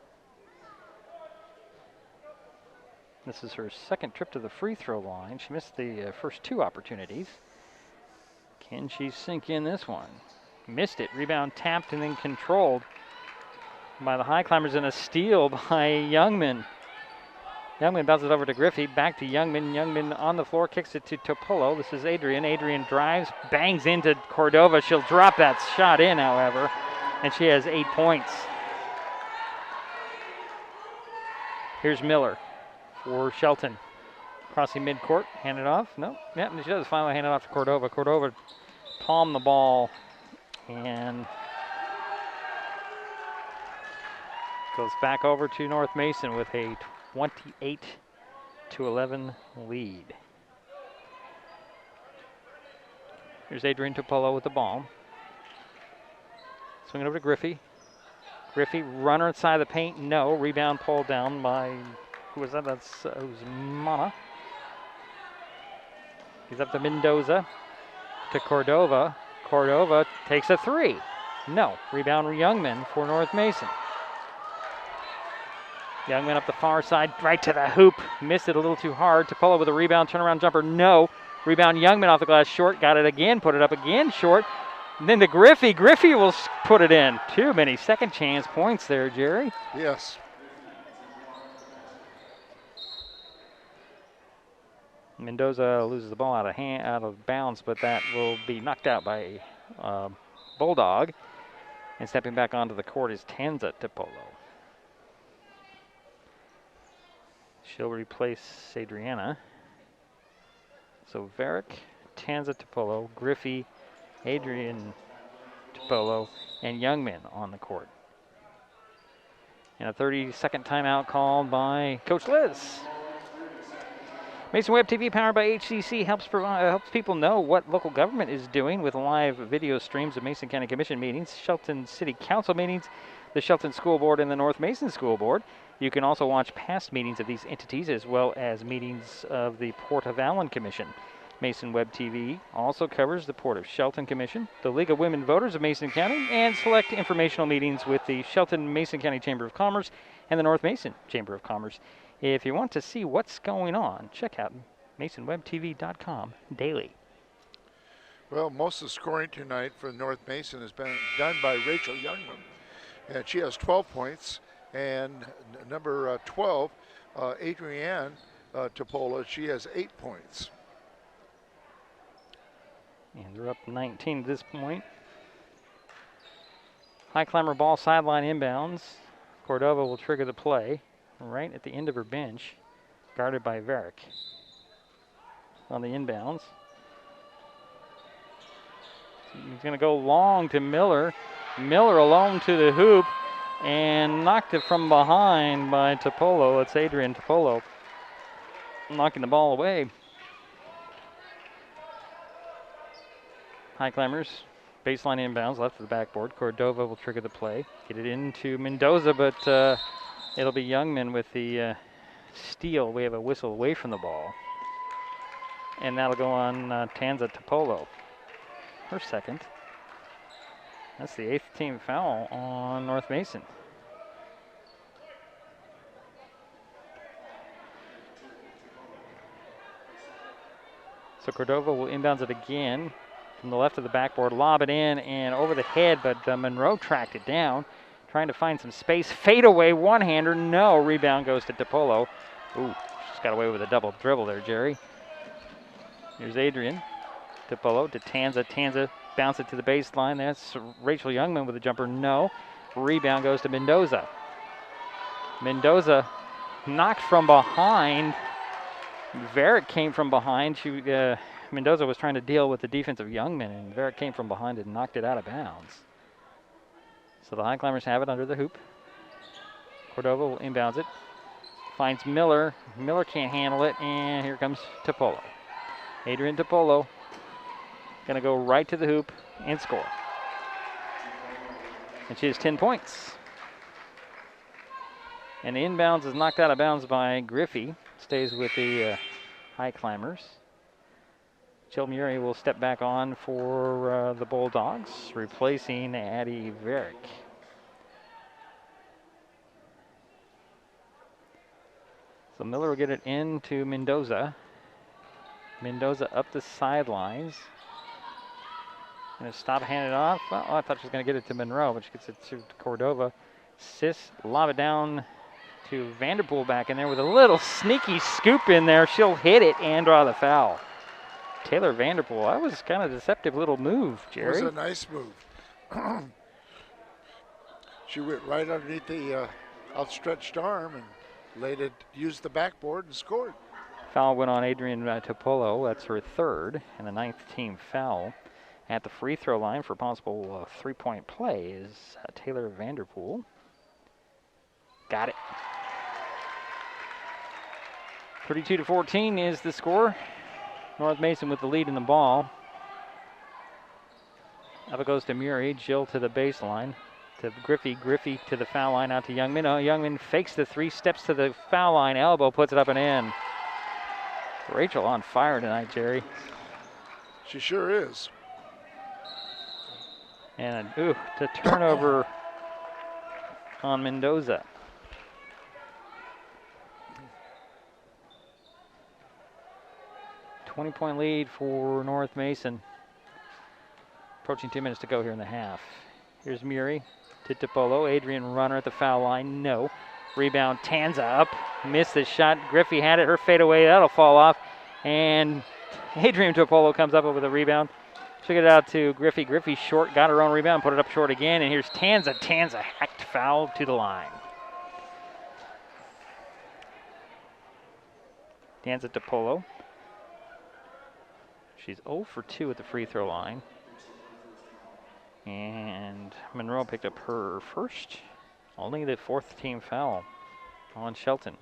S3: This is her second trip to the free throw line. She missed the first 2 opportunities. Can she sink in this one? Missed it. Rebound tapped and then controlled by the Highclimbers, and a steal by Youngman. Youngman bounces over to Griffey. Back to Youngman. Youngman on the floor, kicks it to Topolo. This is Adrian. Adrian drives, bangs into Cordova. She'll drop that shot in, however, and she has 8 points. Here's Miller for Shelton. Crossing midcourt, hand it off. No, yeah, she does finally hand it off to Cordova. Cordova palmed the ball and goes back over to North Mason with a 28-11 lead. Here's Adrian Topolo with the ball. Swing it over to Griffey. Griffey, runner inside the paint, no. Rebound pulled down by, who was that? That's Usmana. He's up to Mendoza, to Cordova. Cordova takes a 3. No. Rebound Youngman for North Mason. Youngman up the far side, right to the hoop. Missed it a little too hard. Topolo with a rebound, turnaround jumper, no. Rebound Youngman off the glass, short. Got it again, put it up again, short. And then to Griffey. Griffey will put it in. Too many second chance points there, Jerry.
S4: Yes.
S3: Mendoza loses the ball out of bounds, but that will be knocked out by Bulldog. And stepping back onto the court is Tanza Topolo. She'll replace Adriana. So Varick, Tanza Topolo, Griffey, Adrian Topolo, and Youngman on the court. And a 30-second timeout called by Coach Liz. Mason Web TV, powered by HCC, helps people know what local government is doing with live video streams of Mason County Commission meetings, Shelton City Council meetings, the Shelton School Board, and the North Mason School Board. You can also watch past meetings of these entities as well as meetings of the Port of Allen Commission. Mason Web TV also covers the Port of Shelton Commission, the League of Women Voters of Mason County, and select informational meetings with the Shelton Mason County Chamber of Commerce and the North Mason Chamber of Commerce. If you want to see what's going on, check out MasonWebTV.com daily.
S4: Well, most of the scoring tonight for North Mason has been done by Rachel Youngman, and she has 12 points. And number 12, Adrienne Topola, she has 8 points.
S3: And they're up 19 at this point. Highclimber ball, sideline inbounds. Cordova will trigger the play right at the end of her bench, guarded by Varick. On the inbounds. He's going to go long to Miller. Miller alone to the hoop and knocked it from behind by Topolo. It's Adrian Topolo knocking the ball away. Highclimbers, baseline inbounds, left of the backboard. Cordova will trigger the play. Get it into Mendoza, but it'll be Youngman with the steal. We have a whistle away from the ball. And that'll go on Tanza Topolo, her second. That's the 8th team foul on North Mason. So Cordova will inbounds it again from the left of the backboard, lob it in and over the head, but Monroe tracked it down, trying to find some space. Fade away, one-hander, no. Rebound goes to Topolo. Ooh, just got away with a double dribble there, Jerry. Here's Adrian. Topolo to Tanza. Tanza bounce it to the baseline. That's Rachel Youngman with a jumper. No. Rebound goes to Mendoza. Mendoza knocked from behind. Varick came from behind. Mendoza was trying to deal with the defense of Youngman, and Varick came from behind and knocked it out of bounds. So the Highclimbers have it under the hoop. Cordova will inbounds it. Finds Miller. Miller can't handle it, and here comes Topolo. Adrian Topolo gonna go right to the hoop and score. And she has 10 points. And the inbounds is knocked out of bounds by Griffey. Stays with the Highclimbers. Jill Murray will step back on for the Bulldogs, replacing Addie Varick. So Miller will get it into Mendoza. Mendoza up the sidelines. Gonna stop, hand it off. Well, I thought she was gonna get it to Monroe, but she gets it to Cordova. Sis, lob it down to Vanderpool back in there with a little sneaky scoop in there. She'll hit it and draw the foul. Taylor Vanderpool, that was kind of a deceptive little move, Jerry.
S4: It was a nice move. She went right underneath the outstretched arm and used the backboard and scored.
S3: Foul went on Adrian Topolo. That's her third and the 9th team foul. At the free throw line for possible three-point play is Taylor Vanderpool. Got it. 32-14 is the score. North Mason with the lead in the ball. Up it goes to Murray. Jill to the baseline. To Griffey. Griffey to the foul line out to Youngman. Oh, Youngman fakes the 3 steps to the foul line. Elbow puts it up and in. Rachel on fire tonight, Jerry.
S4: She sure is.
S3: And the turnover on Mendoza. $20-point lead for North Mason. Approaching 2 minutes to go here in the half. Here's Murray to Topolo. Adrian runner at the foul line. No. Rebound, Tanza up. Missed the shot. Griffey had it. Her fadeaway. That'll fall off. And Adrian Topolo comes up with a rebound. She'll get it out to Griffey. Griffey short. Got her own rebound. Put it up short again. And here's Tanza. Tanza hacked foul to the line. Tanza Topolo. She's 0 for 2 at the free throw line. And Monroe picked up her first. Only the 4th team foul on Shelton.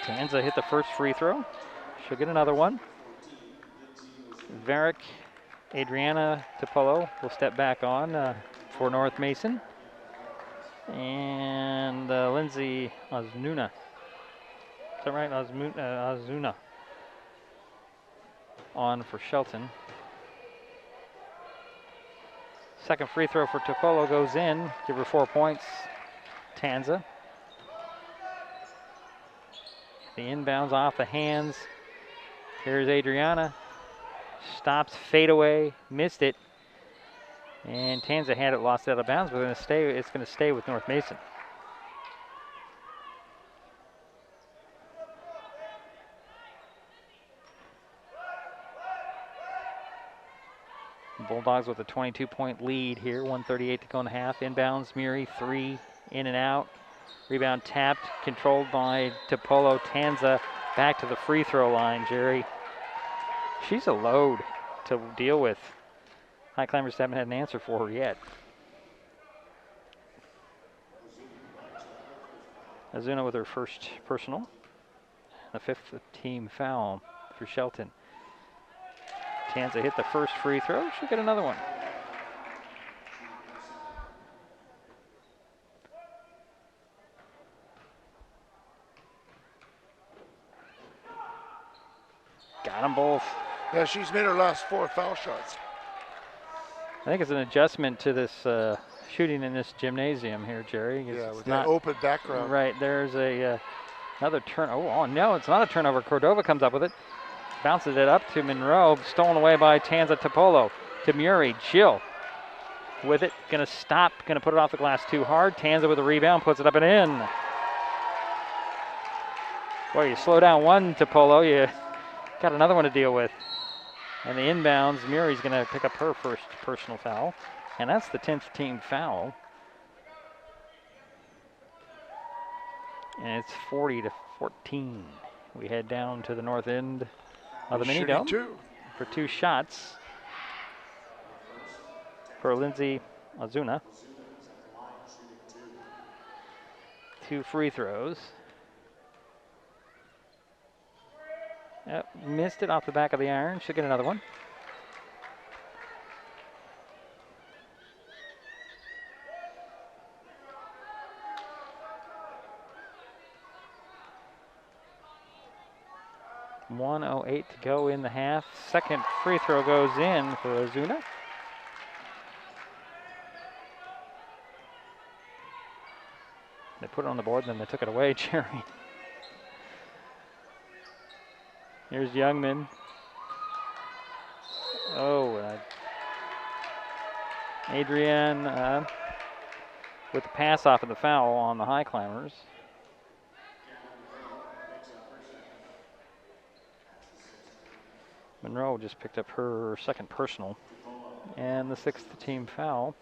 S3: Tanza hit the first free throw. She'll get another one. Varick, Adriana Topolo will step back on for North Mason. And Lindsay Oznuna. Is that right? Ozuna on for Shelton. Second free throw for Topolo goes in. Give her 4 points. Tanza. The inbounds off the hands. Here's Adriana. Stops, fadeaway, missed it. And Tanza had it, lost it out of bounds, but it's going to stay with North Mason. Bulldogs with a 22-point lead here, 1:38 to go in the half. Inbounds, Murray, 3, in and out. Rebound tapped, controlled by Topolo. Tanza back to the free throw line, Jerry. She's a load to deal with. Highclimbers haven't had an answer for her yet. Azuna with her first personal. The 5th team foul for Shelton. Tanza hit the first free throw. She'll get another one. Got them both.
S4: Yeah, she's made her last 4 foul shots.
S3: I think it's an adjustment to this shooting in this gymnasium here, Jerry.
S4: Yeah,
S3: it's
S4: with
S3: not
S4: that open background.
S3: Right, there's another turn. Oh, no, it's not a turnover. Cordova comes up with it. Bounces it up to Monroe, stolen away by Tanza Topolo. To Murray, Jill with it, gonna stop, gonna put it off the glass too hard. Tanza with a rebound, puts it up and in. Boy, you slow down one, Topolo, you got another one to deal with. And the inbounds, Murray's gonna pick up her first personal foul, and that's the 10th team foul. And it's 40-14. We head down to the north end of the mini dome for 2 shots. for Lindsay Azuna. 2 free throws. Yep, missed it off the back of the iron. Should get another one. .108 to go in the half. Second free throw goes in for Azuna. They put it on the board and then they took it away, Jerry. Here's Youngman. Oh, Adrienne with the pass off of the foul on the Highclimbers. Monroe just picked up her second personal and the 6th team foul.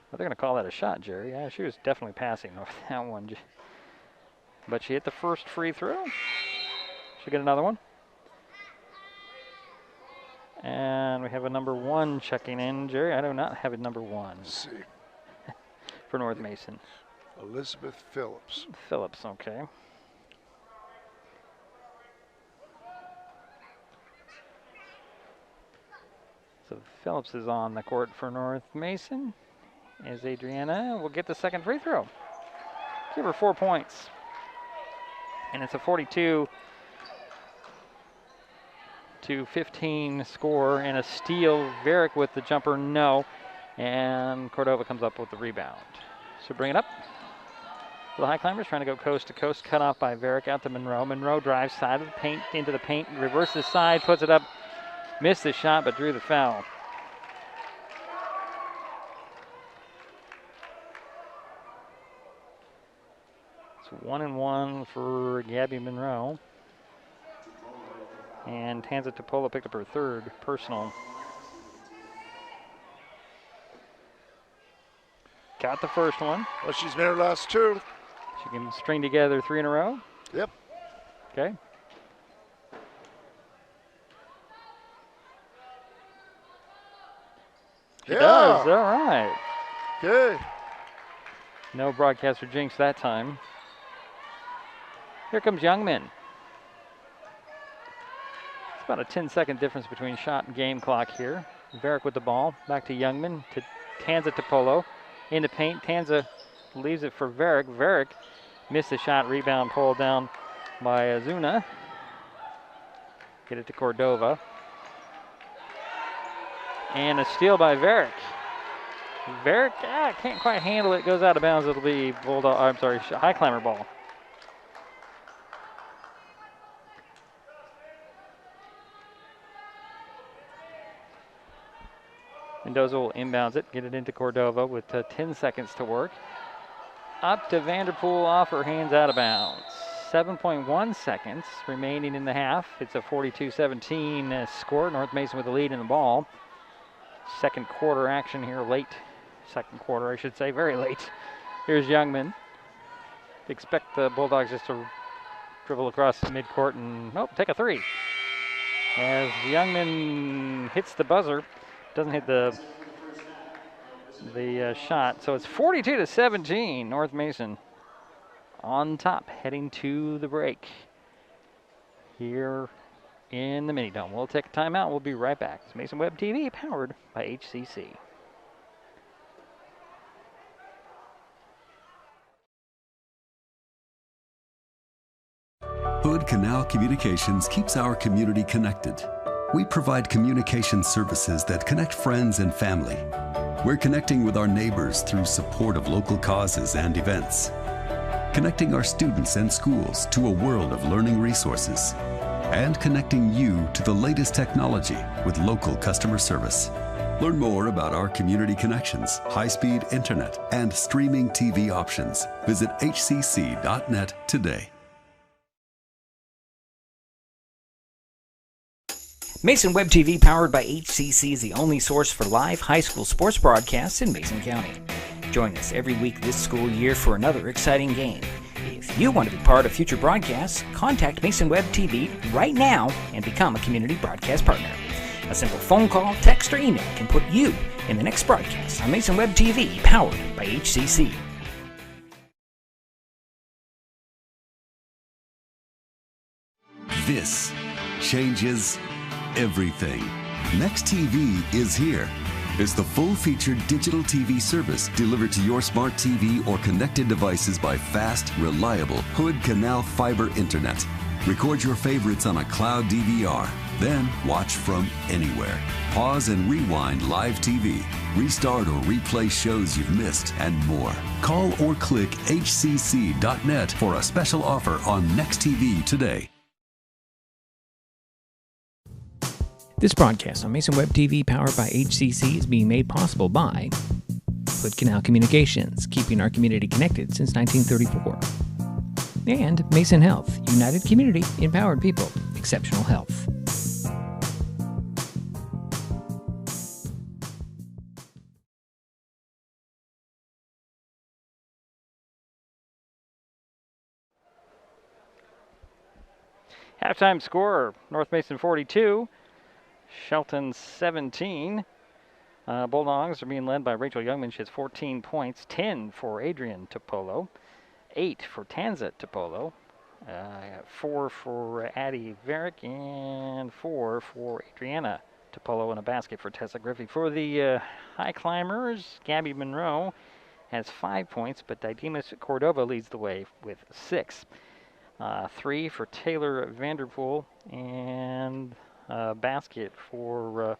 S3: But they're going to call that a shot, Jerry. Yeah, she was definitely passing over that one. But she hit the first free throw. She'll get another one. And we have a number 1 checking in, Jerry. I do not have a number 1.
S4: Let's see.
S3: For North Mason.
S4: Elizabeth Phillips.
S3: Phillips, okay. So Phillips is on the court for North Mason. As Adriana will get the second free throw. Give her 4 points. And it's a 42-15 score and a steal. Varick with the jumper, no. And Cordova comes up with the rebound. So bring it up. The Highclimbers trying to go coast to coast, cut off by Varick out to Monroe. Monroe drives side of the paint into the paint, reverses side, puts it up. Missed the shot, but drew the foul. It's 1-1 for Gabby Monroe. And Tanza Topola picked up her third personal. Got the first one.
S4: Well, she's made her last 2.
S3: She can string together 3 in a row.
S4: Yep.
S3: Okay. She does, all right.
S4: Okay.
S3: No broadcaster jinx that time. Here comes Youngman. It's about a 10-second difference between shot and game clock here. Varick with the ball, back to Youngman, to Tanza Topolo. In the paint, Tanza leaves it for Varick. Varick missed the shot, rebound pulled down by Azuna. Get it to Cordova. And a steal by Varick. Varick can't quite handle it, goes out of bounds. It'll be Highclimber ball. Mendoza will inbounds it, get it into Cordova with 10 seconds to work. Up to Vanderpool, off her hands, out of bounds. 7.1 seconds remaining in the half. It's a 42-17 score. North Mason with the lead in the ball. Second quarter action here, late. Second quarter, I should say, very late. Here's Youngman. Expect the Bulldogs just to dribble across midcourt and, take a 3. As Youngman hits the buzzer, doesn't hit the shot. So it's 42-17, North Mason on top, heading to the break here in the Mini-Dome. We'll take a timeout. We'll be right back. It's Mason Web TV, powered by HCC.
S5: Hood Canal Communications keeps our community connected. We provide communication services that connect friends and family. We're connecting with our neighbors through support of local causes and events. Connecting our students and schools to a world of learning resources. And connecting you to the latest technology with local customer service. Learn more about our community connections, high-speed internet, and streaming TV options. Visit hcc.net today.
S2: Mason Web TV, powered by HCC, is the only source for live high school sports broadcasts in Mason County. Join us every week this school year for another exciting game. If you want to be part of future broadcasts, contact Mason Web TV right now and become a community broadcast partner. A simple phone call, text, or email can put you in the next broadcast on Mason Web TV, powered by HCC.
S5: This changes everything. Next TV is here. It's the full-featured digital TV service delivered to your smart TV or connected devices by fast, reliable Hood Canal fiber internet. Record your favorites on a cloud DVR, then watch from anywhere. Pause and rewind live TV, restart or replay shows you've missed, and more. Call or click hcc.net for a special offer on Next TV today.
S2: This broadcast on Mason Web TV, powered by HCC, is being made possible by Hood Canal Communications, keeping our community connected since 1934. And Mason Health, united community, empowered people, exceptional health.
S3: Halftime score, North Mason 42, Shelton 17. Bulldogs are being led by Rachel Youngman. She has 14 points, 10 for Adrian Topolo, 8 for Tanzat Topolo, 4 for Addie Varick, and 4 for Adriana Topolo, in a basket for Tessa Griffey. For the Highclimbers, Gabby Monroe has 5 points, but Didymus Cordova leads the way with 6. 3 for Taylor Vanderpool, and basket for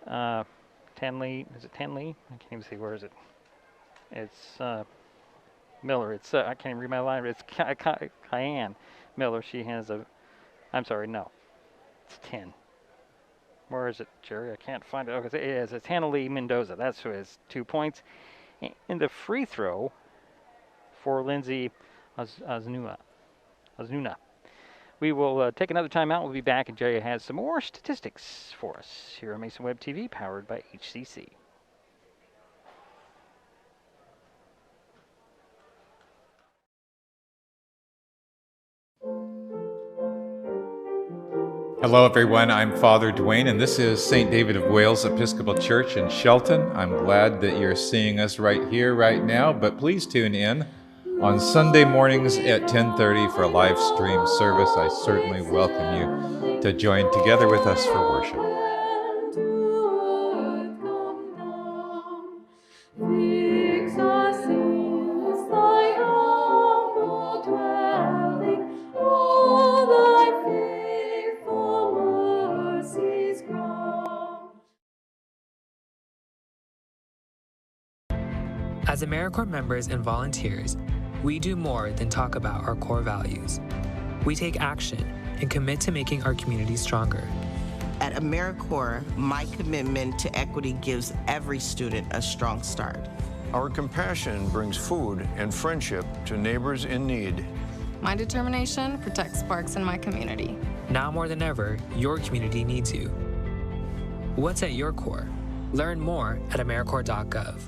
S3: Tenley. Is it Tenley? I can't even see. Where is it? It's Miller. It's I can't even read my line. It's Cayenne Miller. She has a. I'm sorry. No, it's 10. Where is it, Jerry? I can't find it. Okay, it is. It's Hannah Lee Mendoza. That's who has 2 points. And the free throw for Lindsay Aznuna. We will take another timeout. We'll be back, and Jerry has some more statistics for us here on Mason Web TV, powered by HCC.
S16: Hello, everyone. I'm Father Dwayne, and this is St. David of Wales Episcopal Church in Shelton. I'm glad that you're seeing us right here, right now, but please tune in on Sunday mornings at 10:30 for a live stream service. I certainly welcome you to join together with us for worship.
S6: As AmeriCorps members and volunteers, we do more than talk about our core values. We take action and commit to making our community stronger.
S7: At AmeriCorps, my commitment to equity gives every student a strong start.
S8: Our compassion brings food and friendship to neighbors in need.
S17: My determination protects parks in my community.
S6: Now more than ever, your community needs you. What's at your core? Learn more at AmeriCorps.gov.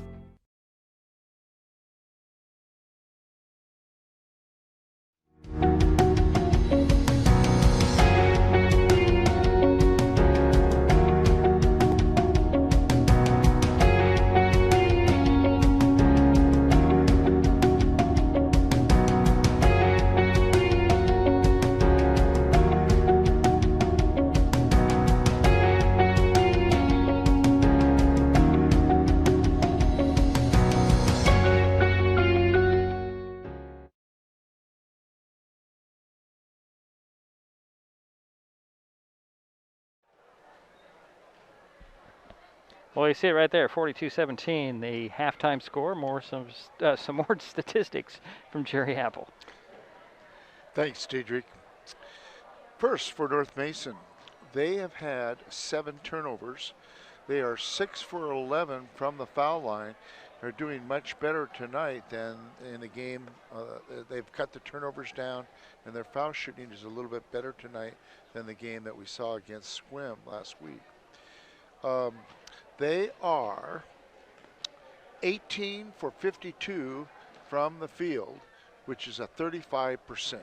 S3: Well, you see it right there, 42-17, the halftime score. Some more statistics from Jerry Apple.
S4: Thanks, Diedrich. First, for North Mason, they have had 7 turnovers. They are 6 for 11 from the foul line. They're doing much better tonight than in the game. They've cut the turnovers down, and their foul shooting is a little bit better tonight than the game that we saw against Swim last week. They are 18 for 52 from the field, which is a 35%.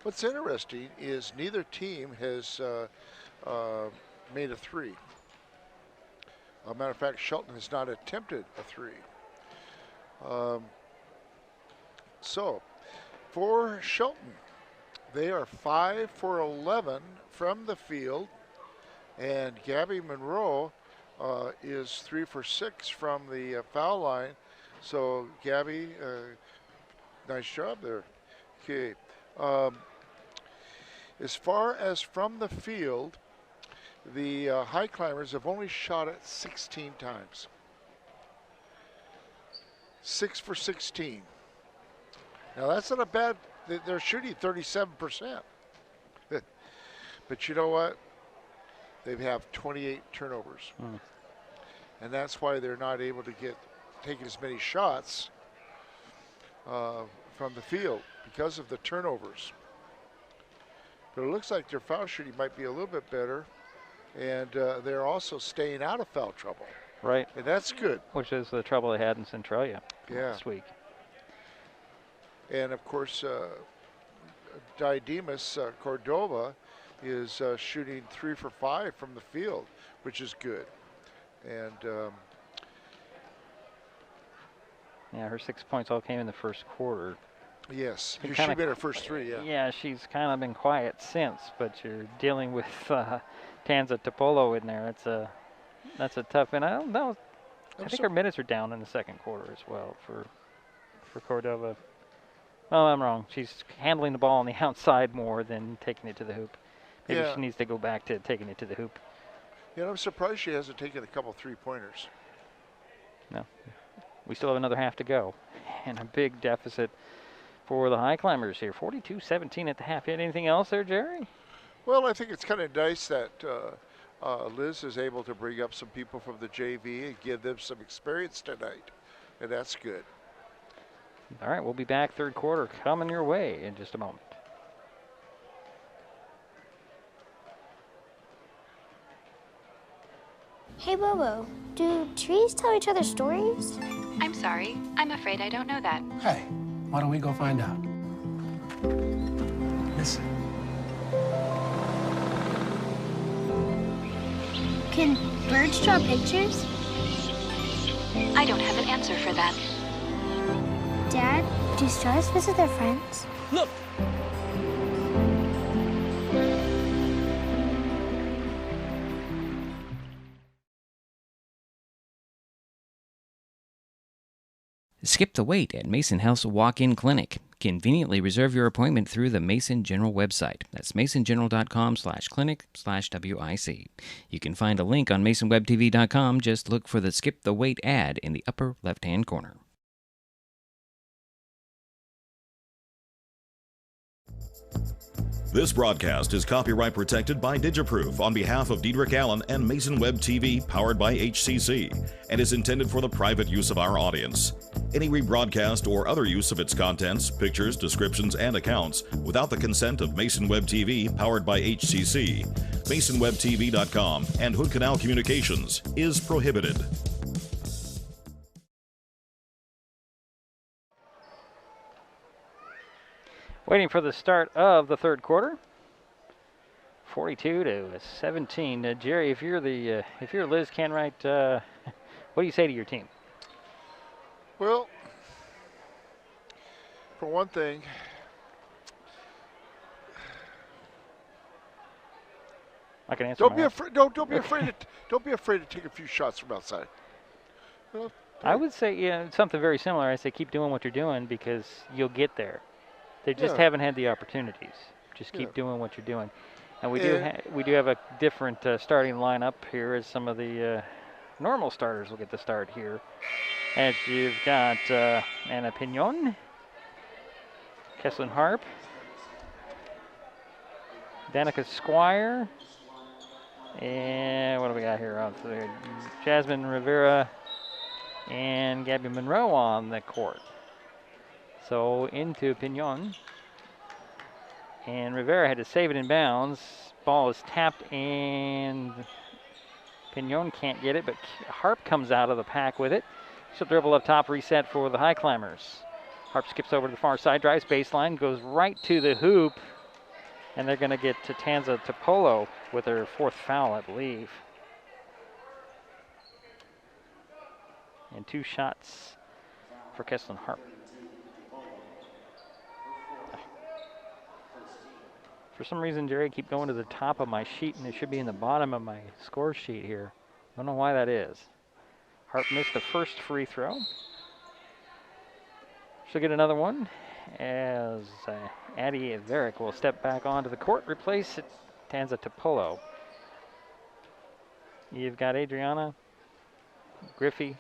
S4: What's interesting is neither team has made a three. As a matter of fact, Shelton has not attempted a three. So, for Shelton, they are 5 for 11 from the field, and Gabby Monroe is 3 for 6 from the foul line. So, Gabby, nice job there. Okay. As far as from the field, the Highclimbers have only shot it 16 times. 6 for 16. Now that's not a bad, they're shooting 37%. But you know what? They have 28 turnovers. And that's why they're not able to take as many shots from the field, because of the turnovers. But it looks like their foul shooting might be a little bit better, and they're also staying out of foul trouble.
S3: Right.
S4: And that's good.
S3: Which is the trouble they had in Centralia last week.
S4: And of course, Didymus Cordova is shooting 3 for 5 from the field, which is good. And
S3: yeah, her 6 points all came in the first quarter.
S4: Yes, she made her first three, yeah.
S3: Yeah, she's kind of been quiet since, but you're dealing with Tanza Topolo in there. That's a tough, and I don't know. I think her minutes are down in the second quarter as well for Cordova. Oh, I'm wrong. She's handling the ball on the outside more than taking it to the hoop. Maybe she needs to go back to taking it to the hoop.
S4: Yeah, I'm surprised she hasn't taken a couple three-pointers.
S3: No. We still have another half to go. And a big deficit for the Highclimbers here. 42-17 at the half. Anything else there, Jerry?
S4: Well, I think it's kind of nice that Liz is able to bring up some people from the JV and give them some experience tonight. And that's good.
S3: All right, we'll be back third quarter coming your way in just a moment.
S18: Hey, Bobo, do trees tell each other stories?
S13: I'm sorry. I'm afraid I don't know that.
S19: Hey, why don't we go find out? Listen.
S18: Can birds draw pictures?
S13: I don't have an answer for that.
S18: Dad, do stars visit their friends?
S19: Look!
S2: Skip the wait at Mason Health's walk-in clinic. Conveniently reserve your appointment through the Mason General website. That's masongeneral.com/clinic/WIC. You can find a link on masonwebtv.com. Just look for the Skip the Wait ad in the upper left-hand corner.
S1: This broadcast is copyright protected by Digiproof on behalf of Diedrich Allen and Mason Web TV, powered by HCC, and is intended for the private use of our audience. Any rebroadcast or other use of its contents, pictures, descriptions, and accounts without the consent of Mason Web TV, powered by HCC, MasonWebTV.com, and Hood Canal Communications is prohibited.
S3: Waiting for the start of the third quarter. 42-17. Jerry, if you're Liz Canwright, what do you say to your team?
S4: Well, for one thing,
S3: I can answer.
S4: Don't be afraid. Don't be afraid. Don't be afraid to take a few shots from outside. Well,
S3: I would say something very similar. I say keep doing what you're doing because you'll get there. They just haven't had the opportunities. Just keep doing what you're doing. And we do have a different starting lineup here, as some of the normal starters will get the start here. As you've got Anna Pignon, Kesslyn Harp, Danica Squire, and what do we got here? Jasmine Rivera and Gabby Monroe on the court. So into Pignon. And Rivera had to save it in bounds. Ball is tapped and Pignon can't get it, but Harp comes out of the pack with it. She'll dribble up top, reset for the Highclimbers. Harp skips over to the far side, drives baseline, goes right to the hoop. And they're going to get to Tanza Topolo with their 4th foul, I believe. And 2 shots for Kesslin Harp. For some reason, Jerry, I keep going to the top of my sheet, and it should be in the bottom of my score sheet here. I don't know why that is. Harp missed the first free throw. She'll get another one as Addie Varick will step back onto the court, replace Tanza Topolo. You've got Adriana Griffey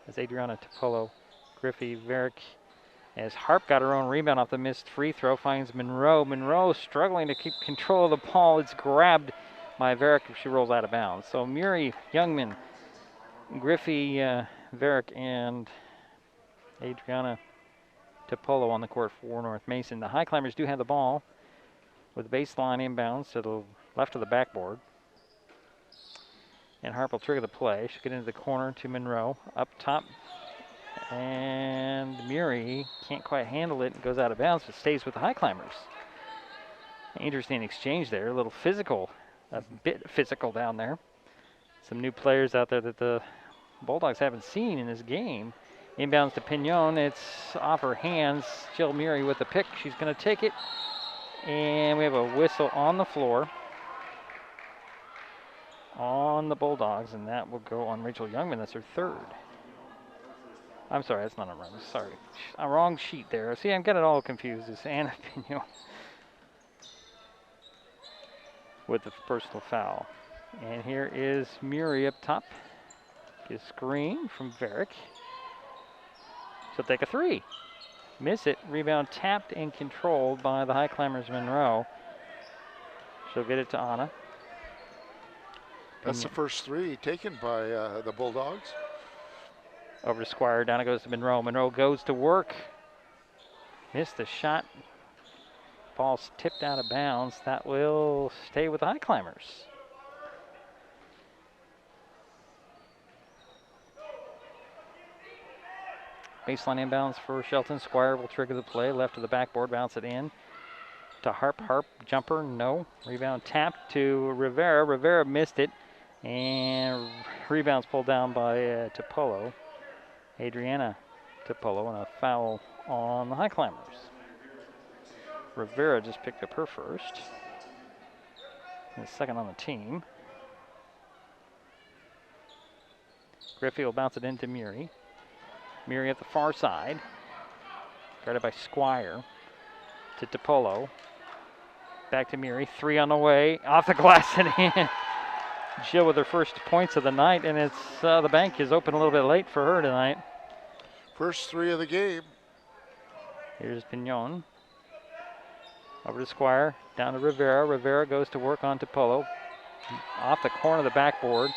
S3: as Adriana Topolo. Griffey, Varick, as Harp got her own rebound off the missed free throw, finds Monroe. Monroe struggling to keep control of the ball. It's grabbed by Varick. She rolls out of bounds. So Murray, Youngman, Griffey, Varick, and Adriana Topolo on the court for North Mason. The Highclimbers do have the ball with baseline inbounds to the left of the backboard. And Harp will trigger the play. She'll get into the corner to Monroe. Up top. And Murray can't quite handle it and goes out of bounds, but stays with the Highclimbers. Interesting exchange there. A little physical, a bit physical down there. Some new players out there that the Bulldogs haven't seen in this game. Inbounds to Pignon. It's off her hands. Jill Murray with the pick. She's going to take it. And we have a whistle on the floor on the Bulldogs, and that will go on Rachel Youngman. That's her 3rd. I'm sorry, that's not a run. Sorry. A wrong sheet there. See, I'm getting all confused. It's Anna Pignon with the personal foul. And here is Murray up top. Get a screen from Varick. She'll take a 3. Miss it. Rebound tapped and controlled by the Highclimbers Monroe. She'll get it to Anna.
S4: That's the first 3 taken by the Bulldogs.
S3: Over to Squire. Down it goes to Monroe. Monroe goes to work. Missed the shot. Ball's tipped out of bounds. That will stay with the Highclimbers. Baseline inbounds for Shelton. Squire will trigger the play. Left of the backboard. Bounce it in to Harp. Harp jumper. No. Rebound tapped to Rivera. Rivera missed it. And rebounds pulled down by Topolo. Adriana Topolo, and a foul on the Highclimbers. Rivera just picked up her first. And 2nd on the team. Griffey will bounce it into Murray. Murray at the far side. Guarded by Squire. To Topolo. Back to Murray. 3 on the way. Off the glass and in. Jill with her first points of the night, and it's the bank is open a little bit late for her tonight.
S4: First 3 of the game.
S3: Here's Pignon. Over to Squire, down to Rivera. Rivera goes to work on Topolo. Off the corner of the backboard.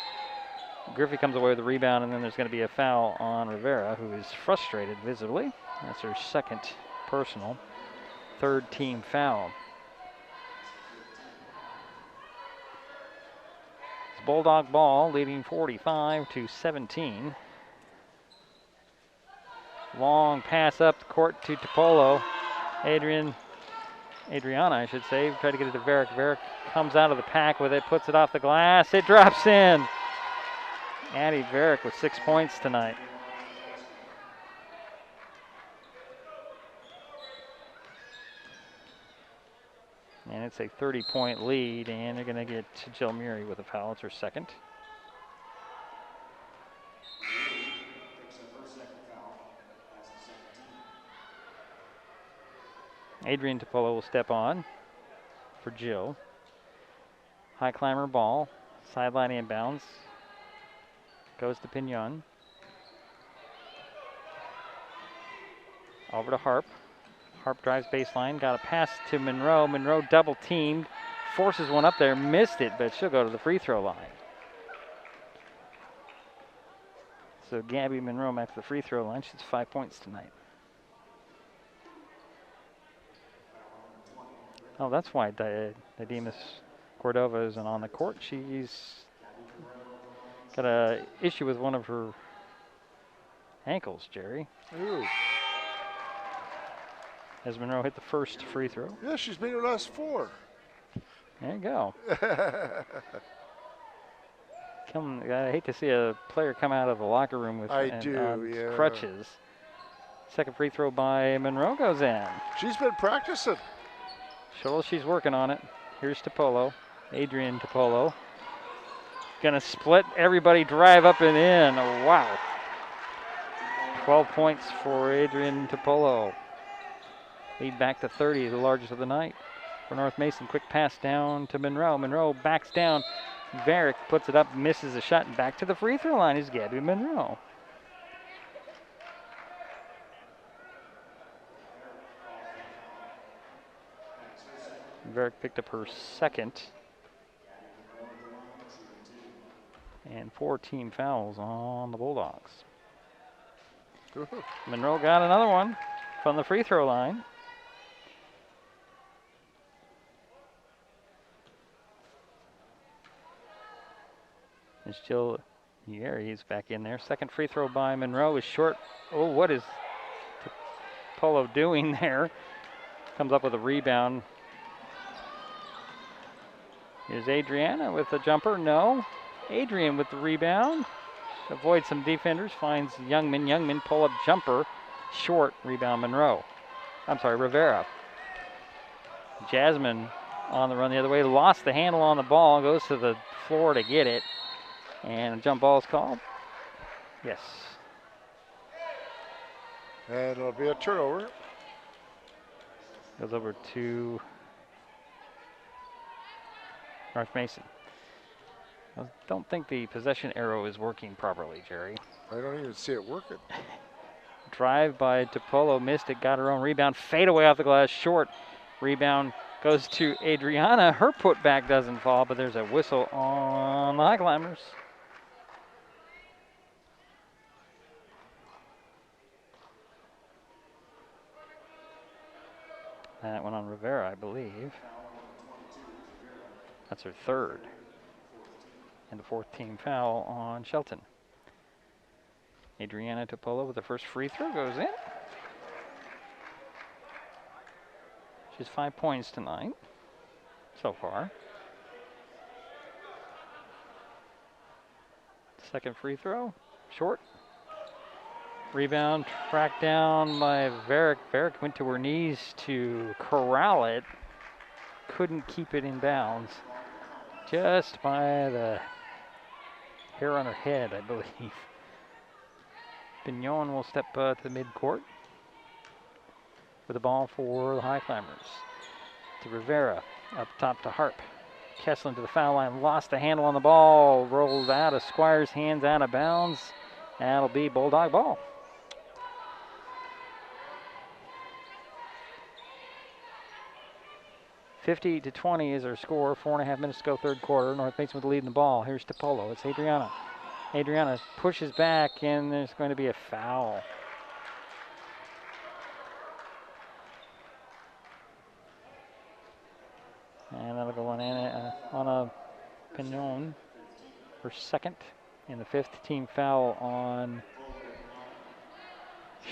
S3: Griffey comes away with the rebound, and then there's going to be a foul on Rivera, who is frustrated visibly. That's her 2nd personal, 3rd team foul. Bulldog ball leading 45-17. Long pass up the court to Topolo. Adriana, I should say, try to get it to Varick. Varick comes out of the pack with it, puts it off the glass. It drops in. Addie Varick with 6 points tonight. And it's a 30-point lead, and they're going to get Jill Murray with a foul. It's her 2nd. Adrian Topolo will step on for Jill. Highclimber ball, sideline inbounds. Goes to Pignon. Over to Harp. Harp drives baseline, got a pass to Monroe. Monroe double teamed, forces one up there, missed it, but she'll go to the free throw line. So Gabby Monroe back to the free throw line. She's 5 points tonight. Oh, that's why Didymus Cordova isn't on the court. She's got an issue with one of her ankles, Jerry.
S4: Ooh.
S3: As Monroe hit the first free throw.
S4: Yeah, she's made her last 4.
S3: There you go. I hate to see a player come out of the locker room with crutches. Second free throw by Monroe goes in.
S4: She's been practicing.
S3: She's working on it. Here's Topolo. Adrian Topolo. Gonna split everybody, drive up and in. Oh, wow. 12 points for Adrian Topolo. Lead back to 30, the largest of the night for North Mason. Quick pass down to Monroe. Monroe backs down. Varick puts it up, misses a shot, and back to the free throw line is Gabby Monroe. Varick picked up her second. And 4 team fouls on the Bulldogs. Monroe got another one from the free throw line. And still, he's back in there. Second free throw by Monroe is short. Oh, what is Polo doing there? Comes up with a rebound. Here's Adriana with the jumper. No. Adrian with the rebound. Avoids some defenders. Finds Youngman. Youngman pull-up jumper. Short. Rebound Monroe. I'm sorry, Rivera. Jasmine on the run the other way. Lost the handle on the ball. Goes to the floor to get it. And a jump ball is called. Yes.
S4: And it'll be a turnover.
S3: Goes over to North Mason. I don't think the possession arrow is working properly, Jerry.
S4: I don't even see it working.
S3: Drive by Topolo, missed it, got her own rebound. Fade away off the glass, short. Rebound goes to Adriana. Her putback doesn't fall, but there's a whistle on the Highclimbers. That went on Rivera, I believe. That's her third. And the 4th team foul on Shelton. Adriana Topolo with the first free throw goes in. She's 5 points tonight so far. Second free throw, short. Rebound tracked down by Varick. Varick went to her knees to corral it. Couldn't keep it in bounds. Just by the hair on her head, I believe. Pignon will step to the midcourt with the ball for the Highclimbers. To Rivera, up top to Harp. Kesslin to the foul line, lost the handle on the ball, rolled out of Squire's hands out of bounds. That'll be Bulldog ball. (50-20) is our score. 4.5 minutes to go, third quarter. North Mason with the lead in the ball. Here's Topolo. It's Adriana. Adriana pushes back, and there's going to be a foul. And that'll go on a Pignon for second. And the 5th team foul on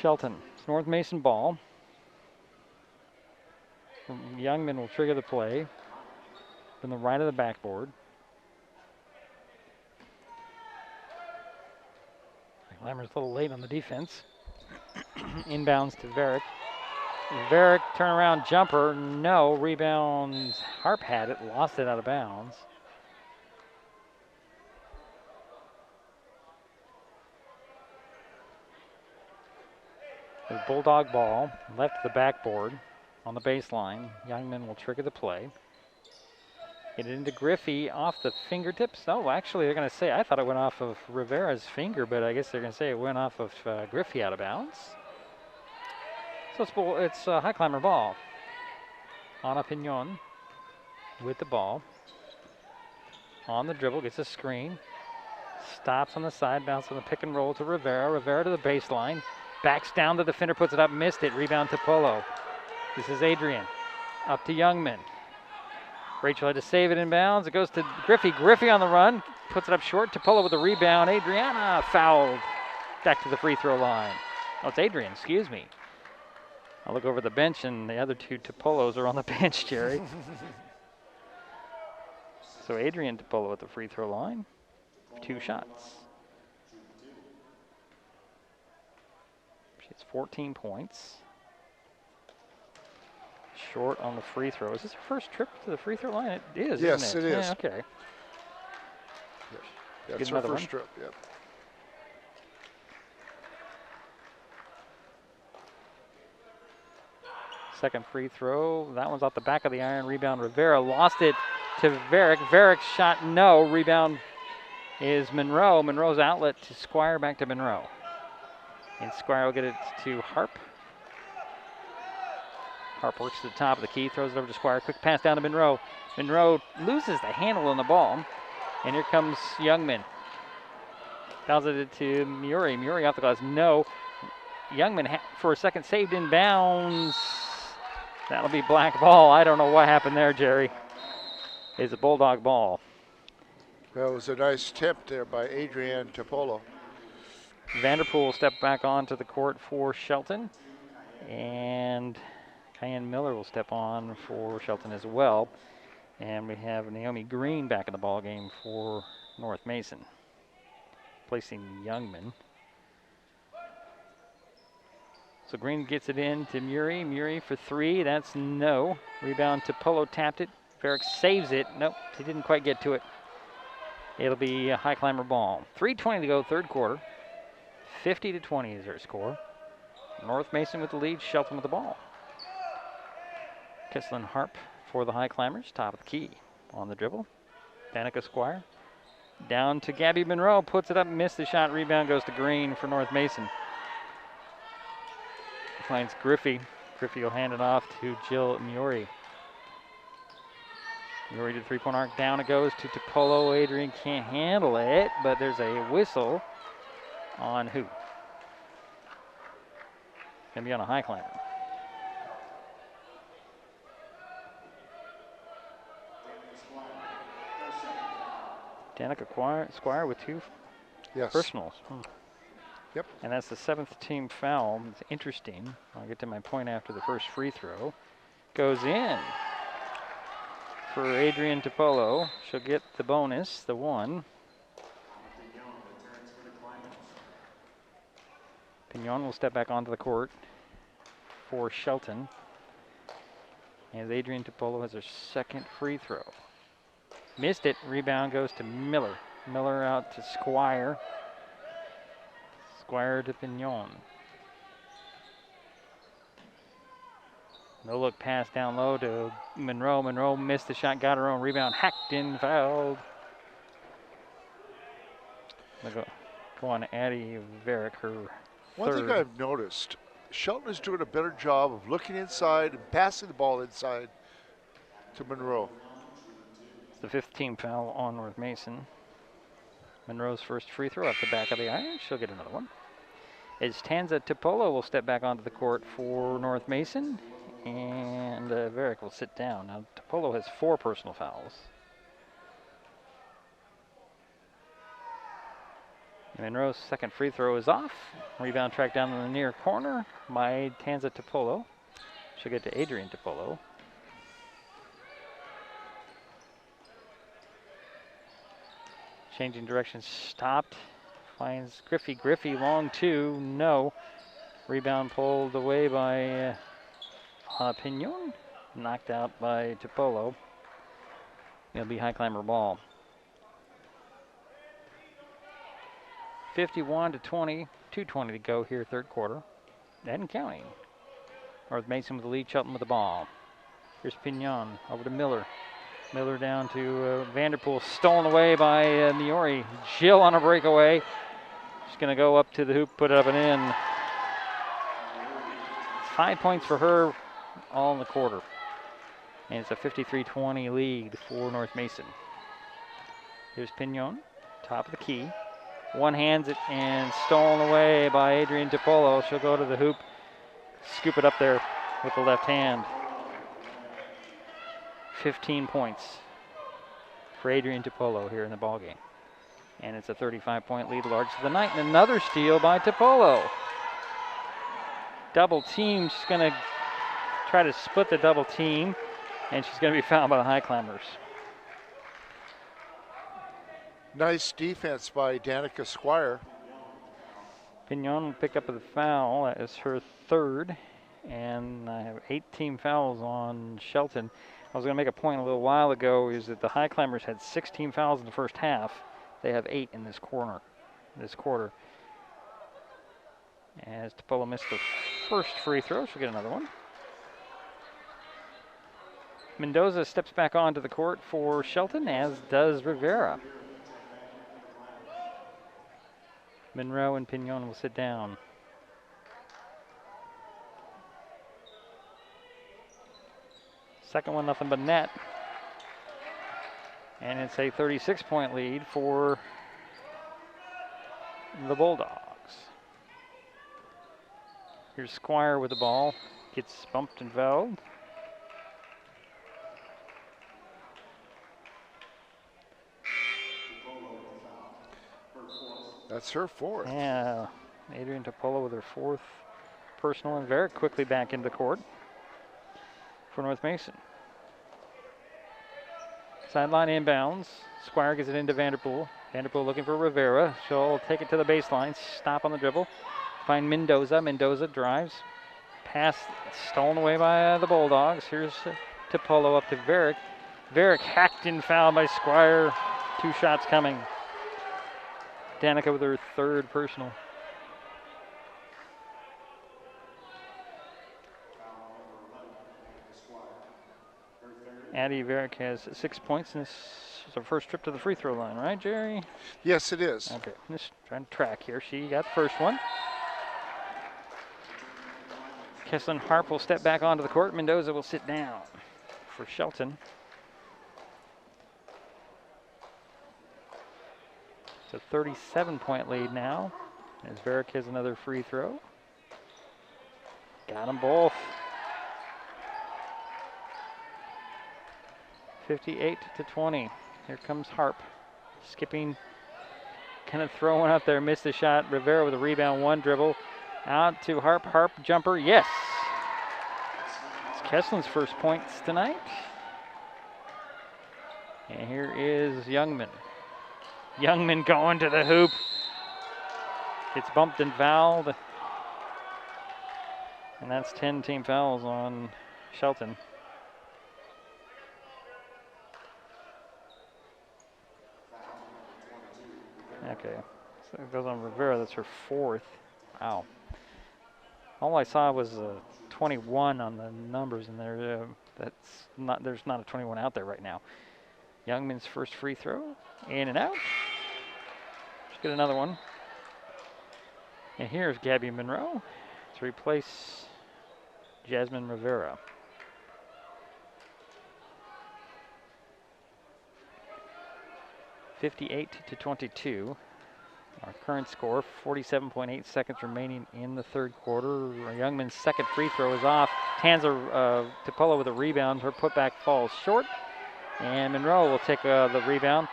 S3: Shelton. It's North Mason ball. Youngman will trigger the play from the right of the backboard. Lammer's a little late on the defense. Inbounds to Varick. Varick turnaround jumper, no. Rebounds, Harp had it, lost it out of bounds. The Bulldog ball, left to the backboard on the baseline. Youngman will trigger the play. Get it into Griffey off the fingertips. Oh, actually, they're going to say, I thought it went off of Rivera's finger, but I guess they're going to say it went off of Griffey out of bounds. So it's Highclimber ball. Ana Pignon with the ball. On the dribble, gets a screen. Stops on the side, bounce on the pick and roll to Rivera. Rivera to the baseline. Backs down, the defender puts it up, missed it. Rebound to Polo. This is Adrian. Up to Youngman. Rachel had to save it in bounds. It goes to Griffey. Griffey on the run. Puts it up short. Topolo with the rebound. Adriana fouled. Back to the free throw line. Oh, it's Adrian, excuse me. I'll look over the bench, and the other two Topolos are on the bench, Jerry. So Adrian DiPolo at the free throw line. 2 shots. She has 14 points. Short on the free throw. Is this her first trip to the free throw line? It is,
S4: yes,
S3: isn't
S4: it is.
S3: Yeah, okay.
S4: Yeah, that's her first trip, yep.
S3: Second free throw. That one's off the back of the iron. Rebound Rivera. Lost it to Varick. Varick's shot no. Rebound is Monroe. Monroe's outlet to Squire, back to Monroe. And Squire will get it to Harp. Harp works to the top of the key, throws it over to Squire. Quick pass down to Monroe. Monroe loses the handle on the ball. And here comes Youngman. Fouls it to Muri. Muri off the glass. No. Youngman for a second saved in bounds. That'll be black ball. I don't know what happened there, Jerry. It's a Bulldog ball.
S4: That was a nice tip there by Adrian DiPolo.
S3: Vanderpool will step back onto the court for Shelton. And Cayenne Miller will step on for Shelton as well. And we have Naomi Green back in the ball game for North Mason, placing Youngman. So Green gets it in to Muri. Muri for 3. That's no. Rebound to Polo, tapped it. Varick saves it. Nope, he didn't quite get to it. It'll be a Highclimber ball. 3:20 to go, third quarter. 50-20 is their score. North Mason with the lead, Shelton with the ball. Kislin Harp for the Highclimbers, top of the key. On the dribble, Danica Squire. Down to Gabby Monroe, puts it up, missed the shot. Rebound goes to Green for North Mason. Finds Griffey. Griffey will hand it off to Jill Muri. Muri to the three-point arc. Down it goes to DiPolo. Adrian can't handle it, but there's a whistle on who? Gonna be on a Highclimber. Danica Squire with 2 personals.
S4: Yep.
S3: And that's the 7th team foul. It's interesting. I'll get to my point after the first free throw. Goes in for Adrian DiPolo. She'll get the bonus, the 1. Pignon will step back onto the court for Shelton. As Adrian DiPolo has her second free throw. Missed it. Rebound goes to Miller. Miller out to Squire. Squire to Pignon. No look pass down low to Monroe. Monroe missed the shot, got her own rebound, hacked in, fouled. Go on, Addie Varick, her
S4: One
S3: third.
S4: thing I've noticed, Shelton is doing a better job of looking inside and passing the ball inside to Monroe.
S3: It's the 5th team foul on North Mason. Monroe's first free throw off the back of the iron. She'll get another one. As Tanza DiPolo will step back onto the court for North Mason. And Varick will sit down. Now, DiPolo has 4 personal fouls. And Monroe's second free throw is off. Rebound tracked down in the near corner by Tanza DiPolo. She'll get to Adrian DiPolo. Changing direction, stopped. Finds Griffey. Griffey, long 2, no. Rebound pulled away by Pignon. Knocked out by DiPolo. It'll be Highclimber ball. 51-20, 2:20 to go here, third quarter. And counting. North Mason with the lead, Shelton with the ball. Here's Pignon, over to Miller. Miller down to Vanderpool, stolen away by Miori. Jill on a breakaway. She's going to go up to the hoop, put it up and in. 5 points for her, all in the quarter. And it's a 53-20 lead for North Mason. Here's Pignon, top of the key. One hands it and stolen away by Adrian DiPolo. She'll go to the hoop, scoop it up there with the left hand. 15 points for Adrian DiPolo here in the ballgame. And it's a 35-point lead, largest of the night. And another steal by DiPolo. Double team. She's going to try to split the double team. And she's going to be fouled by the Highclimbers.
S4: Nice defense by Danica Squire.
S3: Pignon will pick up the foul. That is her third. And I have 8 team fouls on Shelton. I was going to make a point a little while ago is that the Highclimbers had 6 team fouls in the first half. They have 8 in this quarter. As Topolo missed the first free throw, she'll get another one. Mendoza steps back onto the court for Shelton, as does Rivera. Monroe and Pignon will sit down. Second one, nothing but net. And it's a 36-point lead for the Bulldogs. Here's Squire with the ball. Gets bumped and fouled.
S4: That's her fourth.
S3: Yeah, Adrian Topolo with her 4th personal, and very quickly back into the court for North Mason. Sideline inbounds. Squire gets it into Vanderpool. Vanderpool looking for Rivera. She'll take it to the baseline. Stop on the dribble. Find Mendoza. Mendoza drives. Pass stolen away by the Bulldogs. Here's Topolo up to Varick. Varick hacked and fouled by Squire. 2 shots coming. Danica with her 3rd personal. Addie Varick has 6 points, and this is her first trip to the free throw line, right, Jerry?
S4: Yes, it is.
S3: Okay, just trying to track here. She got the first one. Kesslin Harp will step back onto the court. Mendoza will sit down for Shelton. It's a 37-point lead now, as Varick has another free throw. Got them both. 58-20. Here comes Harp. Skipping, kind of throwing up there, missed the shot. Rivera with a rebound, 1 dribble. Out to Harp. Harp jumper, yes. It's Kesslin's first points tonight. And here is Youngman. Youngman going to the hoop. Gets bumped and fouled. And that's 10 team fouls on Shelton. Okay, so it goes on Rivera. That's her 4th. Wow. All I saw was 21 on the numbers in there. There's not a 21 out there right now. Youngman's first free throw, in and out. Let's get another one. And here's Gabby Monroe to replace Jasmine Rivera. (58-22). Our current score, 47.8 seconds remaining in the 3rd quarter. Youngman's 2nd free throw is off. Topolo with a rebound. Her putback falls short. And Monroe will take the rebound.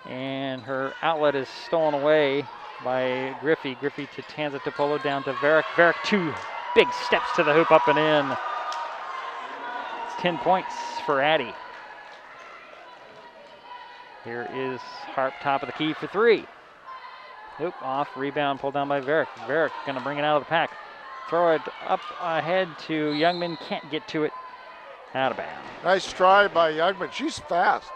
S3: And her outlet is stolen away by Griffey. Griffey to Tanza Topolo, down to Varick. Varick, 2 big steps to the hoop, up and in. It's 10 points for Addie. Here is Harp, top of the key for 3. Nope, off, rebound, pulled down by Varick. Varick gonna bring it out of the pack. Throw it up ahead to Youngman, can't get to it. Out of bounds.
S4: Nice try by Youngman. She's fast.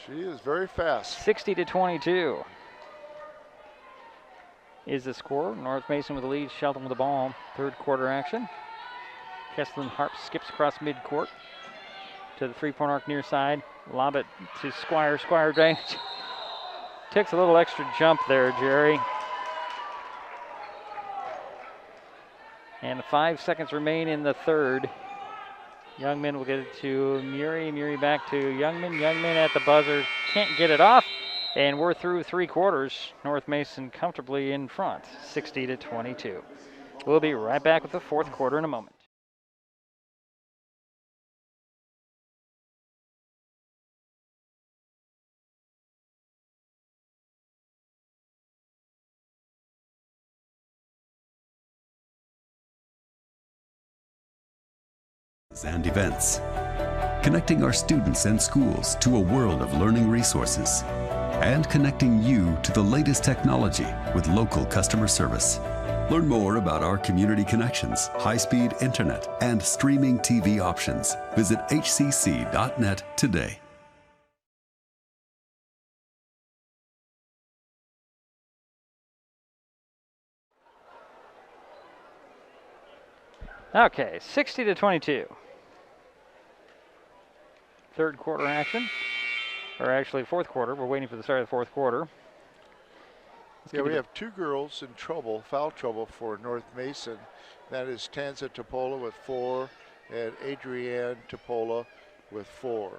S4: She is very fast.
S3: 60-22 is the score. North Mason with the lead, Shelton with the ball. 3rd quarter action. Kesslin Harp skips across midcourt to the 3-point arc near side. Lob it to Squire. Squire drains. Takes a little extra jump there, Jerry. And 5 seconds remain in the 3rd. Youngman will get it to Muri. Muri back to Youngman. Youngman at the buzzer. Can't get it off. And we're through 3 quarters. North Mason comfortably in front, 60-22. We'll be right back with the 4th quarter in a moment.
S5: And events, connecting our students and schools to a world of learning resources. and connecting you to the latest technology with local customer service. Learn more about our community connections, high-speed internet, and streaming TV options. Visit hcc.net today.
S3: Okay, 60-22. Third quarter action, or actually fourth quarter. We're waiting for the start of the fourth quarter.
S4: Yeah, we have two girls in trouble, foul trouble for North Mason. That is Tanza Topola with 4 and Adrienne Topola with 4.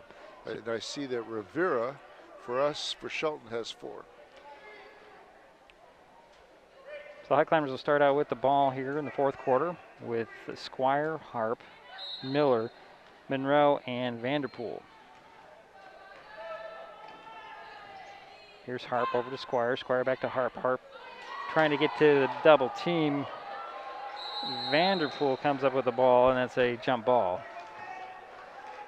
S4: And I see that Rivera, for us, for Shelton, has 4.
S3: So Highclimbers will start out with the ball here in the fourth quarter with Squire, Harp, Miller, Monroe, and Vanderpool. Here's Harp over to Squire. Squire back to Harp. Harp trying to get to the double team. Vanderpool comes up with the ball, and that's a jump ball.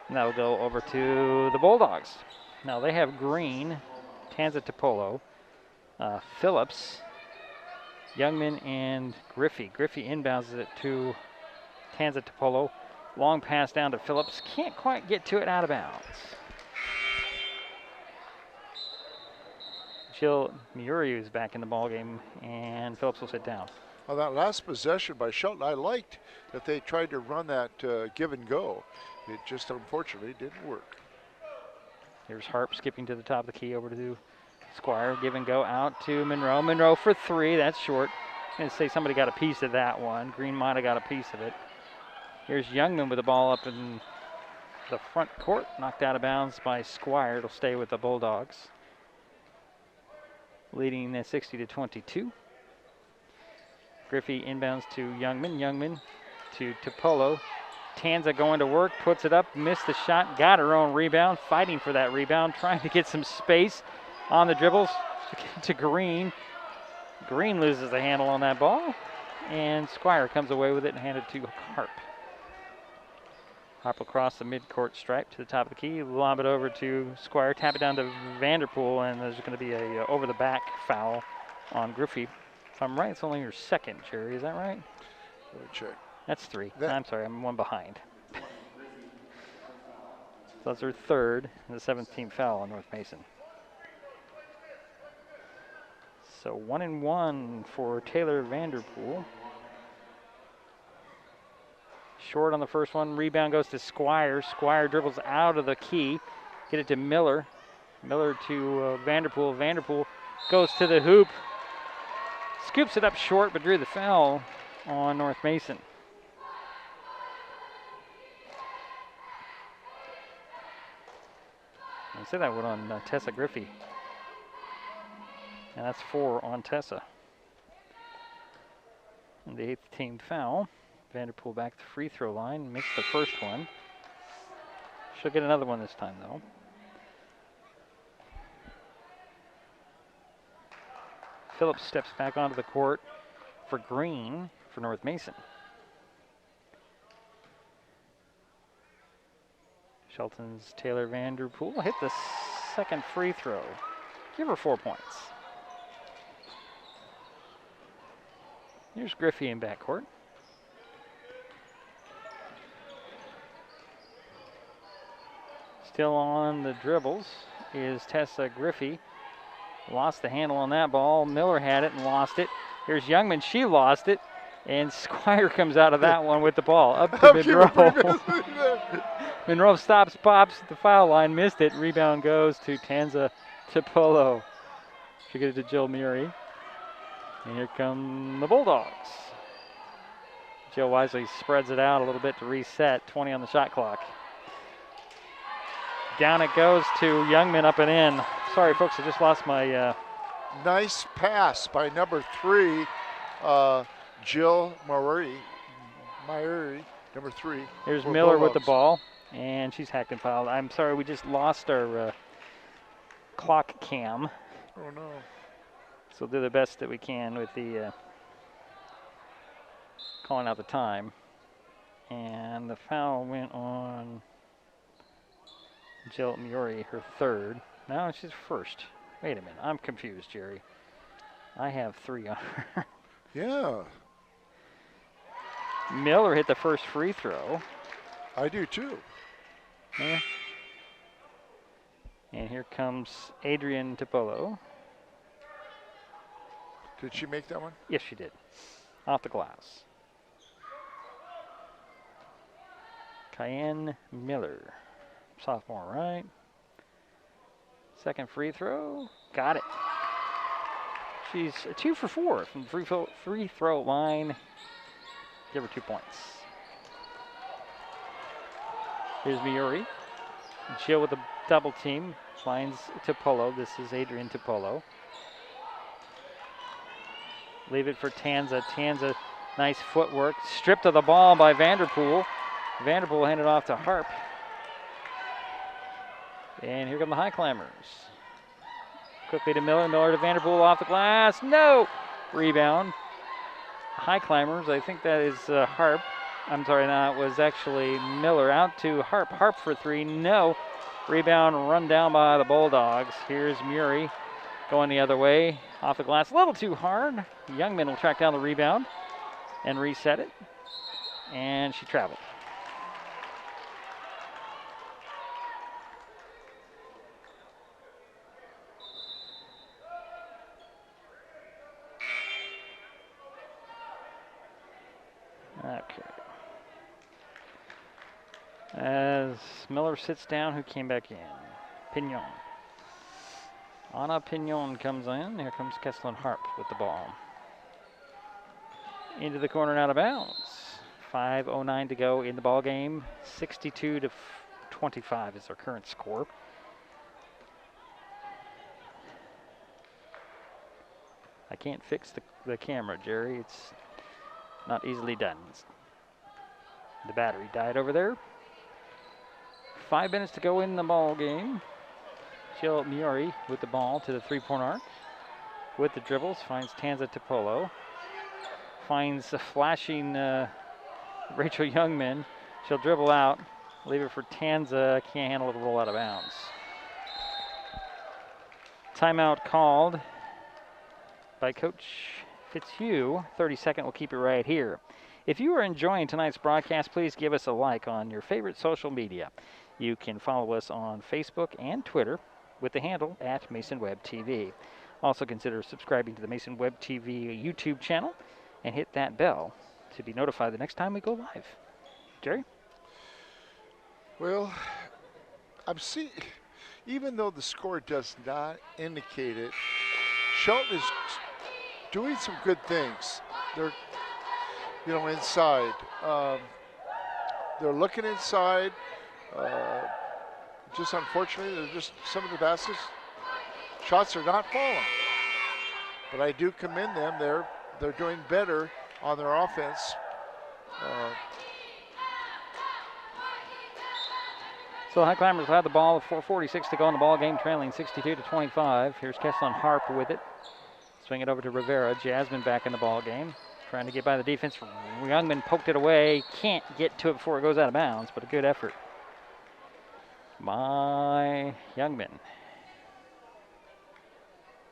S3: And that'll go over to the Bulldogs. Now they have Green, Tanza Topolo, Phillips, Youngman, and Griffey. Griffey inbounds it to Tanza Topolo. Long pass down to Phillips. Can't quite get to it out of bounds. Jill Muri is back in the ballgame, and Phillips will sit down.
S4: On that last possession by Shelton, I liked that they tried to run that give and go. It just unfortunately didn't work.
S3: Here's Harp skipping to the top of the key over to Squire. Give and go out to Monroe. Monroe for 3. That's short. I'm going to say somebody got a piece of that one. Green might have got a piece of it. Here's Youngman with the ball up in the front court. Knocked out of bounds by Squire. It'll stay with the Bulldogs. Leading 60-22. Griffey inbounds to Youngman. Youngman to Topolo. Tanza going to work, puts it up, missed the shot, got her own rebound, fighting for that rebound, trying to get some space on the dribbles to Green. Green loses the handle on that ball, and Squire comes away with it and handed it to Harp. Harp across the midcourt stripe to the top of the key, lob it over to Squire, tap it down to Vanderpool, and there's going to be a over-the-back foul on Griffey. If I'm right, it's only your second, Jerry. Is that right?
S4: Let me check.
S3: That's 3. I'm sorry, I'm one behind. So that's her third and the 7th team foul on North Mason. So 1-1 for Taylor Vanderpool. Short on the first one. Rebound goes to Squire. Squire dribbles out of the key. Get it to Miller. Miller to Vanderpool. Vanderpool goes to the hoop. Scoops it up short, but drew the foul on North Mason. I say that one on Tessa Griffey. And that's 4 on Tessa. And the 8th team foul. Vanderpool back to the free throw line. Missed the first one. She'll get another one this time, though. Phillips steps back onto the court for Green for North Mason. Shelton's Taylor Vanderpool hit the second free throw. Give her 4 points. Here's Griffey in backcourt. Still on the dribbles is Tessa Griffey. Lost the handle on that ball. Miller had it and lost it. Here's Youngman. She lost it. And Squire comes out of that one with the ball. Up to Monroe. Monroe stops, pops at the foul line. Missed it. Rebound goes to Tanza Topolo. She gets it to Jill Muri. And here come the Bulldogs. Jill wisely spreads it out a little bit to reset. 20 on the shot clock. Down it goes to Youngman, up and in. Sorry, folks, I just lost my...
S4: Nice pass by number 3, Jill Muri, number 3.
S3: Here's Miller with the ball, and she's hacked and fouled. I'm sorry, we just lost our clock cam.
S4: Oh, no.
S3: So we'll do the best that we can with the calling out the time. And the foul went on Jill Muri, her third. No, she's first. Wait a minute. I'm confused, Jerry. I have 3 on her.
S4: Yeah.
S3: Miller hit the first free throw.
S4: I do too.
S3: Yeah. And here comes Adrian Tipolo.
S4: Did she make that one?
S3: Yes, she did. Off the glass. Cayenne Miller. Sophomore, right? Second free throw. Got it. She's 2 for 4 from the free throw line. Give her 2 points. Here's Miuri. Jill with a double team. Finds Tipolo. This is Adrian Tipolo. Leave it for Tanza. Tanza, nice footwork. Stripped of the ball by Vanderpool. Vanderpool handed off to Harp. And here come the Highclimbers. Quickly to Miller. Miller to Vanderpool off the glass. No! Rebound. Highclimbers. I think that is Harp. I'm sorry, no, it was actually Miller. Out to Harp. Harp for 3. No. Rebound run down by the Bulldogs. Here's Muri going the other way. Off the glass. A little too hard. Youngman will track down the rebound and reset it. And she traveled. Okay. As Miller sits down, who came back in? Pignon. Anna Pignon comes in. Here comes Kesslin Harp with the ball. Into the corner and out of bounds. 5:09 to go in the ball game. 62-25 is our current score. I can't fix the camera, Jerry. It's not easily done. The battery died over there. 5 minutes to go in the ball game. Jill Miuri with the ball to the 3-point arc. With the dribbles, finds Tanza Tipolo. Finds a flashing Rachel Youngman. She'll dribble out. Leave it for Tanza. Can't handle it, roll out of bounds. Timeout called by Coach Fitzhugh. 30-second, we'll keep it right here. If you are enjoying tonight's broadcast, please give us a like on your favorite social media. You can follow us on Facebook and Twitter with the handle @MasonWebTV. Also consider subscribing to the Mason Web TV YouTube channel and hit that bell to be notified the next time we go live. Jerry?
S4: Well, I'm seeing, even though the score does not indicate it, Shelton is doing some good things. They're, inside. They're looking inside. Just unfortunately, they're just some of the baskets. Shots are not falling. But I do commend them. They're doing better on their offense.
S3: So Highclimbers have the ball with 4:46 to go in the ball game, trailing 62-25. Here's Kesslin Harp with it. Swing it over to Rivera. Jasmine back in the ball game. Trying to get by the defense. Youngman poked it away. Can't get to it before it goes out of bounds, but a good effort by Youngman.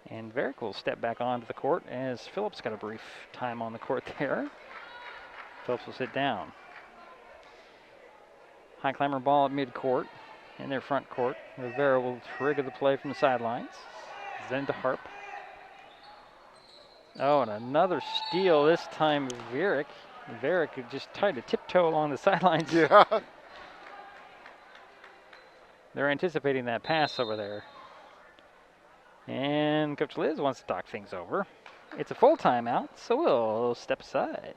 S3: And Varick will step back onto the court as Phillips got a brief time on the court there. Phillips will sit down. Highclimber ball at midcourt in their front court. Rivera will trigger the play from the sidelines. Then to Harp. Oh, and another steal, this time Varick. Varick just tried to tiptoe along the sidelines.
S4: Yeah.
S3: They're anticipating that pass over there. And Coach Liz wants to talk things over. It's a full timeout, so we'll step aside.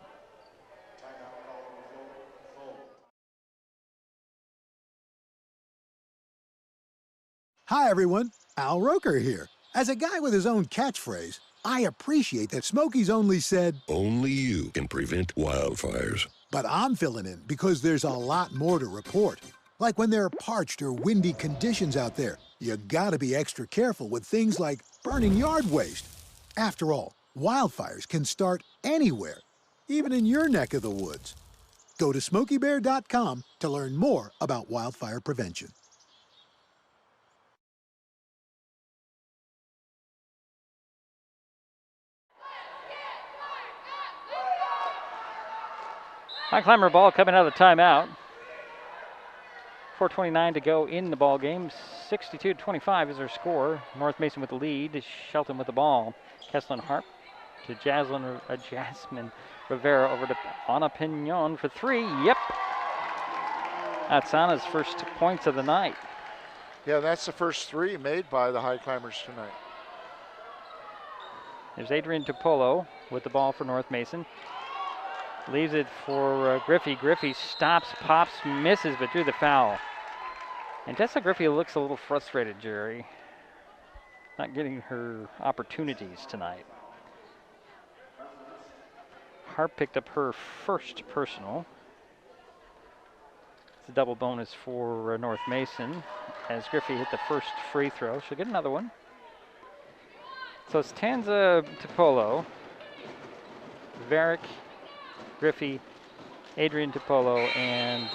S20: Hi, everyone. Al Roker here. As a guy with his own catchphrase, I appreciate that Smokey's only said,
S21: "Only you can prevent wildfires."
S20: But I'm filling in because there's a lot more to report. Like when there are parched or windy conditions out there, you gotta be extra careful with things like burning yard waste. After all, wildfires can start anywhere, even in your neck of the woods. Go to SmokeyBear.com to learn more about wildfire prevention.
S3: Highclimber ball coming out of the timeout. 4:29 to go in the ball game. 62-25 is their score. North Mason with the lead. Shelton with the ball. Kesslin Harp to Jasmine Rivera over to Ana Pignon for three. Yep. That's Ana's first points of the night.
S4: Yeah, that's the first three made by the Highclimbers tonight.
S3: There's Adrian Topolo with the ball for North Mason. Leaves it for Griffey. Griffey stops, pops, misses, but drew the foul. And Tessa Griffey looks a little frustrated, Jerry. Not getting her opportunities tonight. Harp picked up her first personal. It's a double bonus for North Mason as Griffey hit the first free throw. She'll get another one. So it's Tanza Topolo, Varick, Griffey, Adrian Topolo, and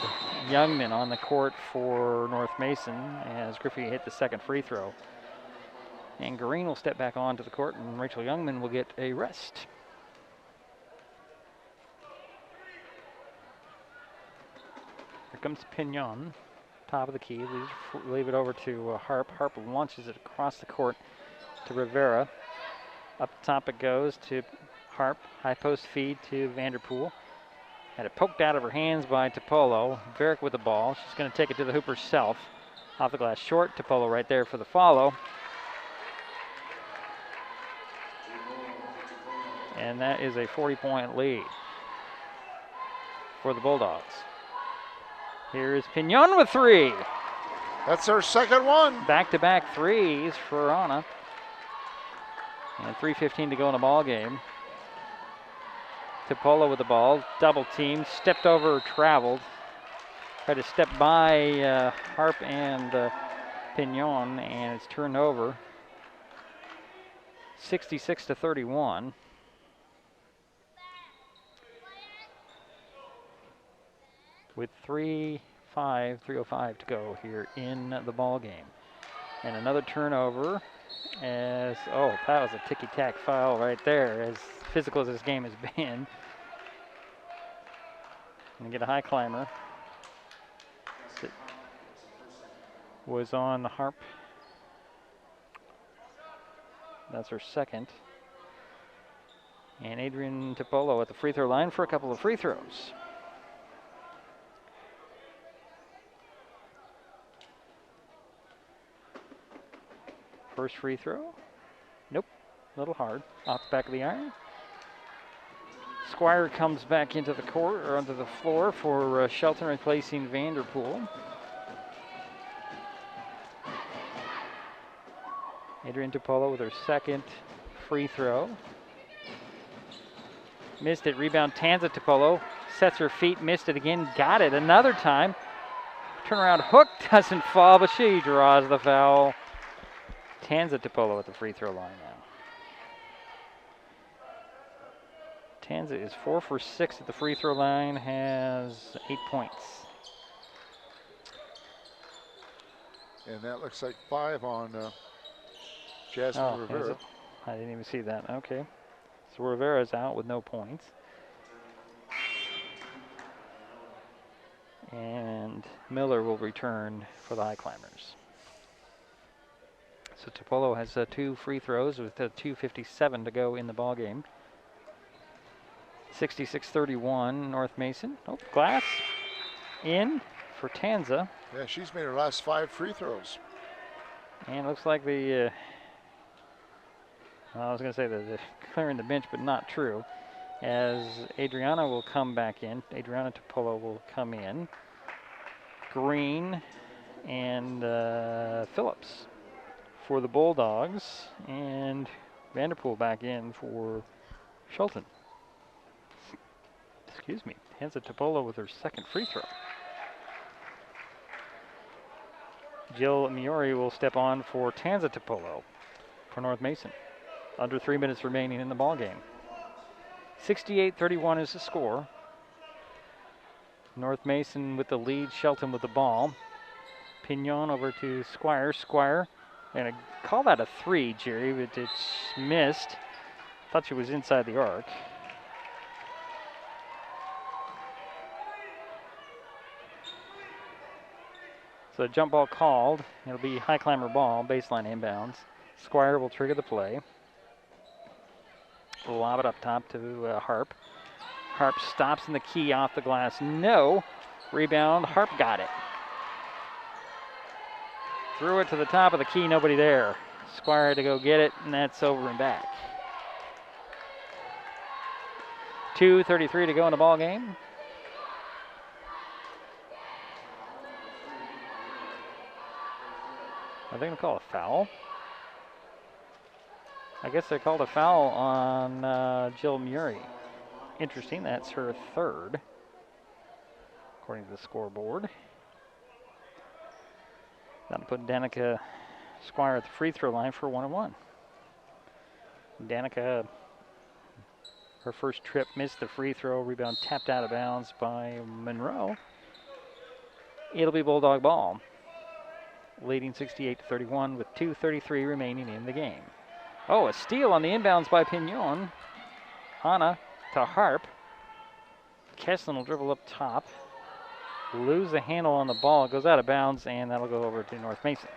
S3: Youngman on the court for North Mason as Griffey hit the second free throw. And Green will step back onto the court, and Rachel Youngman will get a rest. Here comes Pignon, top of the key. Leave it over to Harp. Harp launches it across the court to Rivera. Up top it goes to Harp. High post feed to Vanderpool. Had it poked out of her hands by Topolo. Varick with the ball. She's going to take it to the hoop herself. Off the glass short. Topolo right there for the follow. And that is a 40-point lead for the Bulldogs. Here is Pignon with three.
S4: That's her second one.
S3: Back-to-back threes for Anna. And 3:15 to go in the ball game. Topolo with the ball, double team, stepped over, traveled. Tried to step by Harp and Pignon, and it's turned over. 66-31. With 3:05 to go here in the ball game. And another turnover as, oh, that was a ticky-tack foul right there, as physical as this game has been. And get a Highclimber. It was on the Harp. That's her second. And Adrian Topolo at the free throw line for a couple of free throws. First free throw. Nope. A little hard. Off the back of the iron. Squire comes back into the court, or onto the floor for Shelton, replacing Vanderpool. Adrian Topolo with her second free throw. Missed it. Rebound Tanza Topolo. Sets her feet. Missed it again. Got it another time. Turnaround hook doesn't fall, but she draws the foul. Tanza Topolo at the free throw line now. Tanza is 4 for 6 at the free throw line, has 8 points.
S4: And that looks like 5 on Jasmine Rivera.
S3: I didn't even see that. Okay. So Rivera's out with no points. And Miller will return for the Highclimbers. So Topolo has 2 free throws with 2:57 to go in the ball game. 66-31 North Mason. Oh, glass in for Tanza.
S4: Yeah, she's made her last 5 free throws.
S3: And looks like the, I was going to say the clearing the bench, but not true. As Adriana will come back in. Adriana Topolo will come in. Green and Phillips for the Bulldogs, and Vanderpool back in for Shelton. Excuse me. Tanza Topolo with her second free throw. Jill Miori will step on for Tanza Topolo for North Mason. Under 3 minutes remaining in the ball game. 68-31 is the score. North Mason with the lead, Shelton with the ball. Pignon over to Squire. Squire, and I call that a 3, Jerry, but it's missed. Thought she was inside the arc. So jump ball called. It'll be Highclimber ball, baseline inbounds. Squire will trigger the play. Lob it up top to Harp. Harp stops in the key off the glass. No. Rebound. Harp got it. Threw it to the top of the key. Nobody there. Squire had to go get it, and that's over and back. 2:33 to go in the ball game. Are they going to call a foul? I guess they called a foul on Jill Murray. Interesting, that's her third, according to the scoreboard. That'll put Danica Squire at the free throw line for 1-1. Danica, her first trip, missed the free throw. Rebound tapped out of bounds by Monroe. It'll be Bulldog ball, leading 68-31 with 2:33 remaining in the game. Oh, a steal on the inbounds by Pignon. Anna to Harp. Kesslin will dribble up top. Lose the handle on the ball. It goes out of bounds, and that'll go over to North Mason.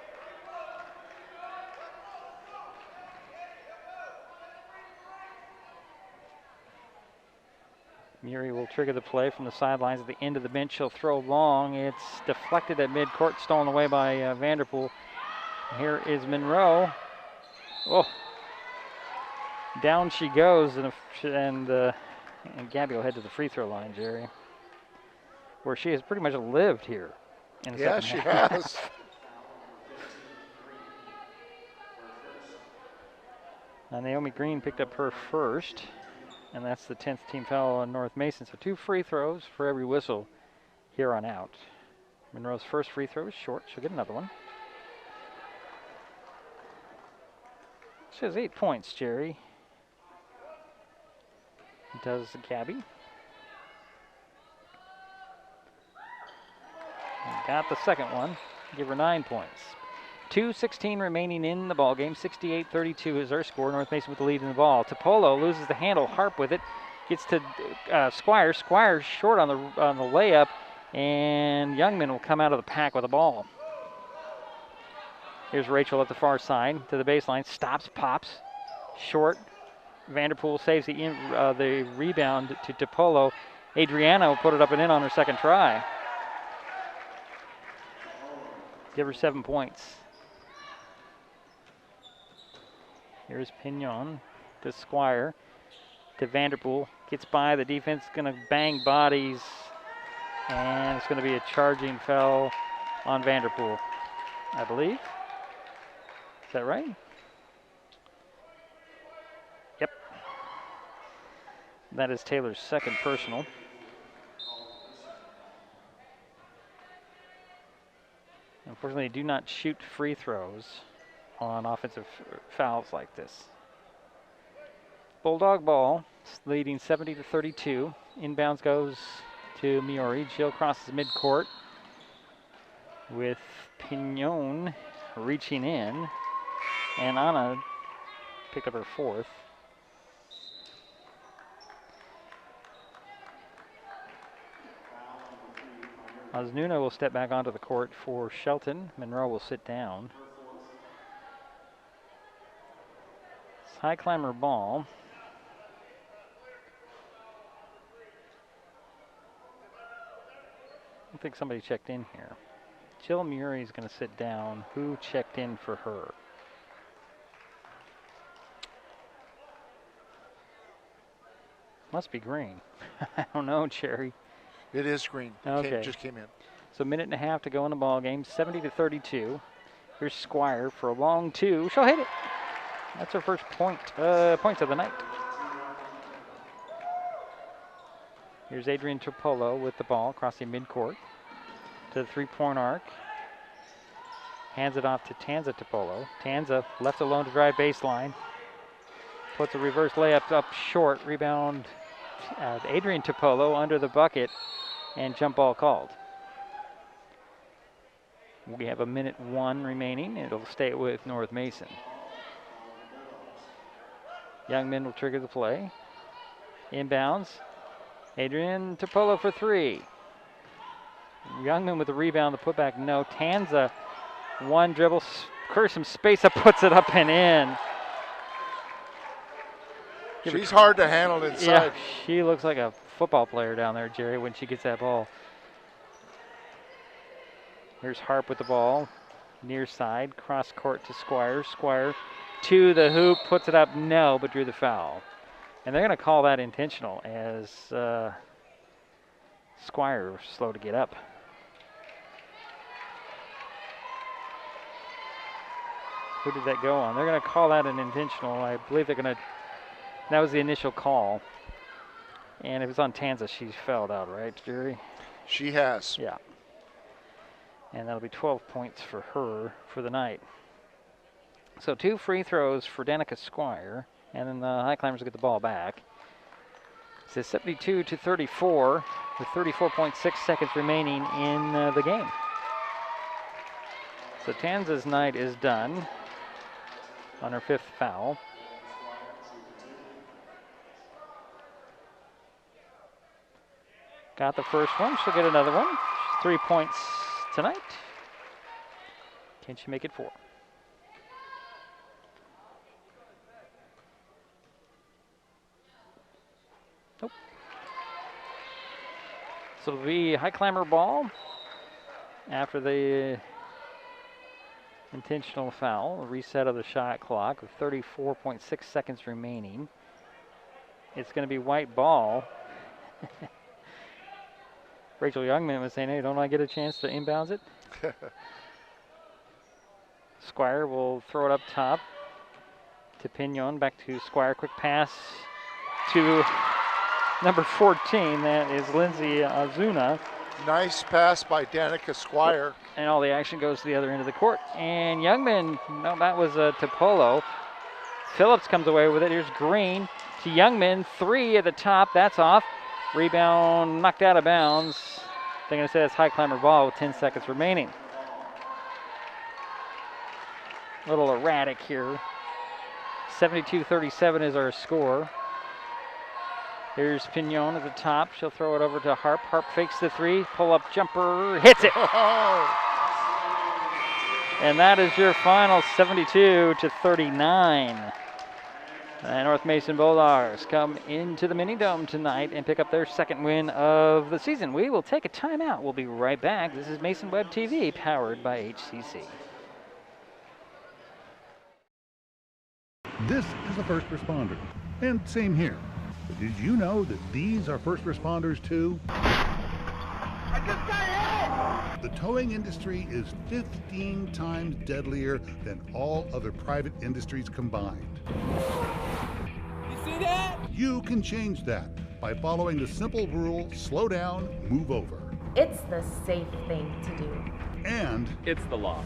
S3: Murray will trigger the play from the sidelines at the end of the bench. She'll throw long. It's deflected at midcourt, stolen away by Vanderpool. Here is Monroe. Oh. Down she goes, and Gabby will head to the free throw line, Jerry, where she has pretty much lived here. In the
S4: yeah, she has.
S3: Naomi Green picked up her first, and that's the 10th team foul on North Mason. So 2 free throws for every whistle here on out. Monroe's first free throw is short. She'll get another one. She has 8 points, Jerry. Does Gabby. Got the second one. Give her 9 points. 2:16 remaining in the ball game. 68-32 is our score. North Mason with the lead in the ball. Topolo loses the handle. Harp with it. Gets to Squire. Squire short on the layup, and Youngman will come out of the pack with the ball. Here's Rachel at the far side to the baseline. Stops, pops, short. Vanderpool saves the rebound to Topolo. Adriana will put it up and in on her second try. Give her 7 points. Here's Pignon to Squire to Vanderpool. Gets by the defense, going to bang bodies, and it's going to be a charging foul on Vanderpool, I believe. Is that right? Yep. That is Taylor's second personal. Unfortunately, do not shoot free throws on offensive fouls like this. Bulldog ball, leading 70-32. Inbounds goes to Miori. Jill crosses midcourt with Pignon reaching in, and Anna picked up her fourth. Osnuna will step back onto the court for Shelton. Monroe will sit down. It's Highclimber ball. I don't think somebody checked in here. Jill Murray is going to sit down. Who checked in for her? Must be Green. I don't know, Cherry.
S4: It is Green.
S3: Okay.
S4: Just came in.
S3: So 1.5 minutes to go in the ball game. 70-32. Here's Squire for a long two. She'll hit it. That's her first points of the night. Here's Adrian Topolo with the ball crossing midcourt to the three-point arc. Hands it off to Tanza Topolo. Tanza left alone to drive baseline. Puts a reverse layup up short. Rebound Adrian Topolo under the bucket, and jump ball called. We have 1:01 remaining. It'll stay with North Mason. Youngman will trigger the play. Inbounds. Adrian Topolo for three. Youngman with the rebound, the putback, no. Tanza, one dribble, clears some space up, puts it up and in.
S4: She's hard to handle inside.
S3: Yeah, she looks like a football player down there, Jerry, when she gets that ball. Here's Harp with the ball, near side, cross court to Squire. Squire to the hoop, puts it up, no, but drew the foul. And they're going to call that intentional as Squire was slow to get up. Who did that go on? They're going to call that an intentional. I believe they're going to, that was the initial call. And if it's on Tanza, she's fouled out, right, Jerry?
S4: She has.
S3: Yeah. And that'll be 12 points for her for the night. So 2 free throws for Danica Squire, and then the Highclimbers will get the ball back. It's 72-34 with 34.6 seconds remaining in the game. So Tanza's night is done on her 5th foul. Got the first one, she'll get another one. 3 points tonight. Can she make it 4? Nope. So it'll be Highclimber ball after the intentional foul, a reset of the shot clock with 34.6 seconds remaining. It's going to be white ball. Rachel Youngman was saying, hey, don't I get a chance to inbounds it? Squire will throw it up top to Pignon, back to Squire, quick pass to number 14, that is Lindsay Azuna.
S4: Nice pass by Danica Squire.
S3: And all the action goes to the other end of the court. And Youngman, no, that was to Polo. Phillips comes away with it. Here's Green to Youngman, 3 at the top, that's off. Rebound knocked out of bounds. They're going to say it's Highclimber ball with 10 seconds remaining. A little erratic here. 72-37 is our score. Here's Pignon at the top. She'll throw it over to Harp. Harp fakes the 3, pull-up jumper, hits it. And that is your final, 72-39. The North Mason Bulldogs come into the Mini-Dome tonight and pick up their 2nd win of the season. We will take a timeout. We'll be right back. This is Mason Web TV, powered by HCC.
S10: This is a first responder, and same here. But did you know that these are first responders too? The towing industry is 15 times deadlier than all other private industries combined.
S22: You see that?
S10: You can change that by following the simple rule, slow down, move over.
S23: It's the safe thing to do.
S10: And
S22: it's the law.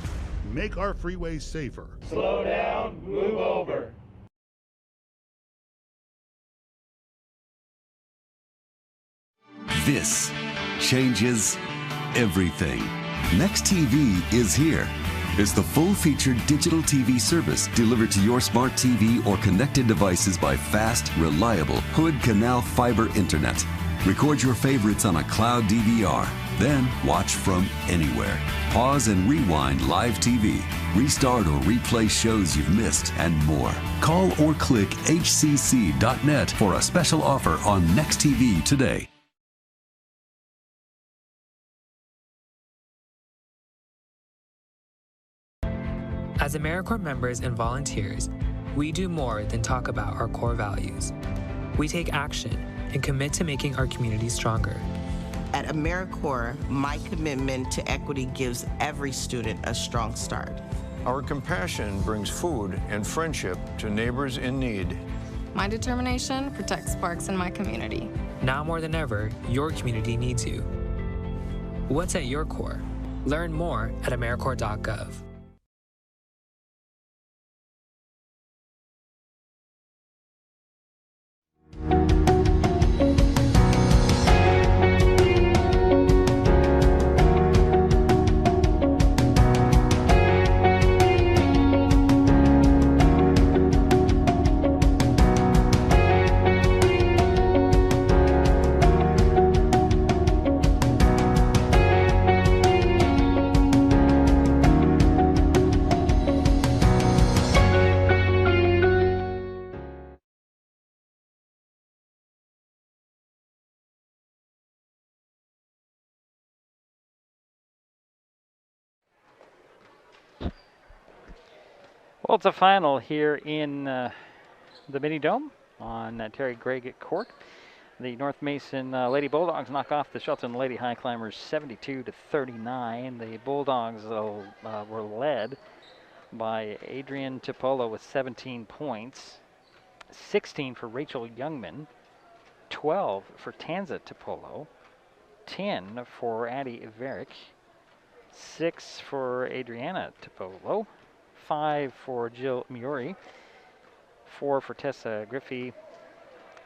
S10: Make our freeways safer.
S22: Slow down, move over.
S5: This changes everything. Next TV is here. It's the full-featured digital TV service delivered to your smart TV or connected devices by fast, reliable Hood Canal fiber internet. Record your favorites on a cloud DVR, then watch from anywhere. Pause and rewind live TV, restart or replay shows you've missed, and more. Call or click hcc.net for a special offer on Next TV today.
S6: As AmeriCorps members and volunteers, we do more than talk about our core values. We take action and commit to making our community stronger.
S7: At AmeriCorps, my commitment to equity gives every student a strong start.
S8: Our compassion brings food and friendship to neighbors in need.
S17: My determination protects sparks in my community.
S6: Now more than ever, your community needs you. What's at your core? Learn more at AmeriCorps.gov.
S3: Well, it's a final here in the Mini Dome on Terry Gregg at court. The North Mason Lady Bulldogs knock off the Shelton Lady Highclimbers 72-39. The Bulldogs were led by Adrian Tipolo with 17 points, 16 for Rachel Youngman, 12 for Tanza Tipolo, 10 for Addie Iverick, 6 for Adriana Tipolo, 5 for Jill Miori, 4 for Tessa Griffey,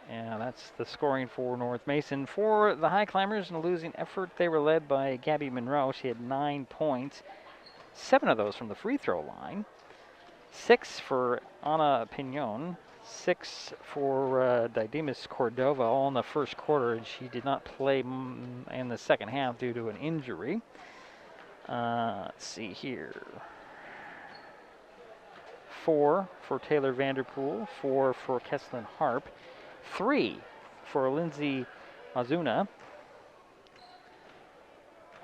S3: and that's the scoring for North Mason. For the Highclimbers in a losing effort, they were led by Gabby Monroe. She had 9 points, 7 of those from the free throw line, 6 for Ana Pinon, 6 for Didymus Cordova, all in the first quarter, and she did not play in the second half due to an injury. Let's see here. 4 for Taylor Vanderpool, 4 for Kesslyn Harp, 3 for Lindsay Azuna,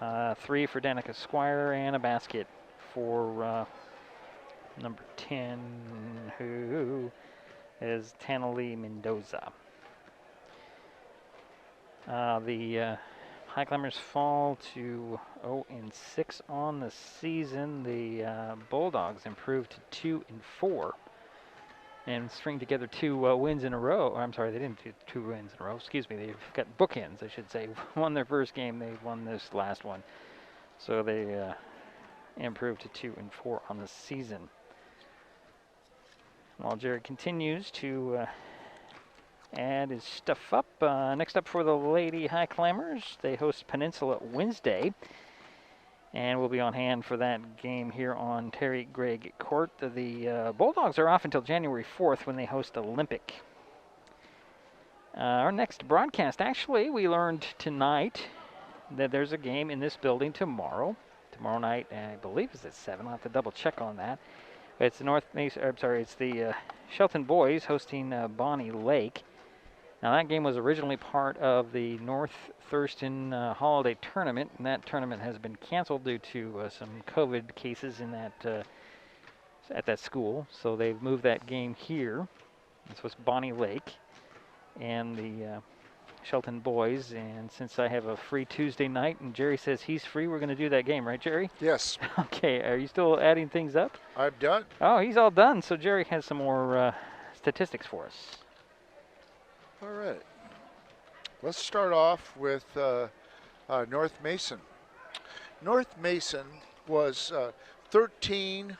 S3: 3 for Danica Squire, and a basket for number 10, who is Tanalee Mendoza. The Highclimbers fall to 0-6 on the season. The Bulldogs improved to 2-4 and string together 2 wins in a row. I'm sorry, they didn't do 2 wins in a row. Excuse me, they've got bookends, I should say. Won their first game, they won this last one. So they improved to 2-4 on the season. While Jared continues to add his stuff up. Next up for the Lady Highclimbers, they host Peninsula Wednesday, and we'll be on hand for that game here on Terry Gregg Court. The Bulldogs are off until January 4th when they host Olympic. Our next broadcast, actually, we learned tonight that there's a game in this building tomorrow. Tomorrow night, I believe, is at 7. I'll have to double check on that. It's the Shelton boys hosting Bonnie Lake. Now, that game was originally part of the North Thurston Holiday Tournament, and that tournament has been canceled due to some COVID cases in that at that school. So they've moved that game here. This was Bonnie Lake and the Shelton boys. And since I have a free Tuesday night and Jerry says he's free, we're going to do that game, right, Jerry?
S4: Yes.
S3: Okay. Are you still adding things up?
S4: I'm done.
S3: Oh, he's all done. So Jerry has some more statistics for us.
S4: All right. Let's start off with North Mason. North Mason was 13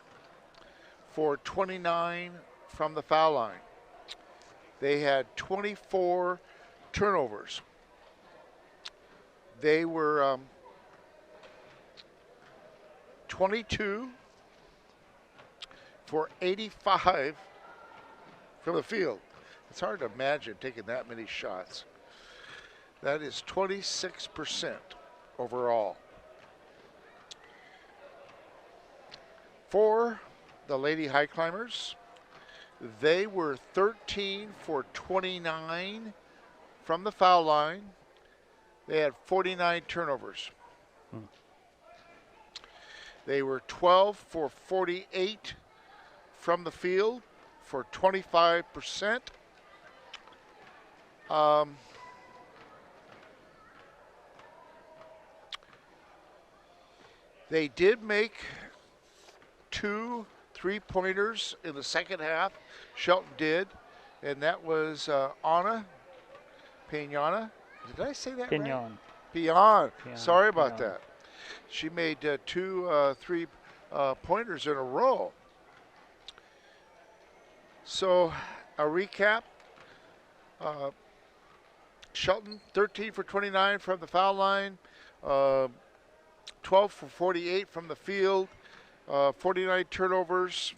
S4: for 29 from the foul line. They had 24 turnovers. They were 22 for 85 from the field. It's hard to imagine taking that many shots. That is 26% overall. For the Lady Highclimbers, they were 13 for 29 from the foul line. They had 49 turnovers. They were 12 for 48 from the field for 25%. They did make 2 3-pointers in the second half. Shelton did, and that was Ana Piñana. Did I say that right? Piñon. Sorry about that. She made 2 3-pointers in a row. So a recap. Shelton, 13 for 29 from the foul line, 12 for 48 from the field, 49 turnovers.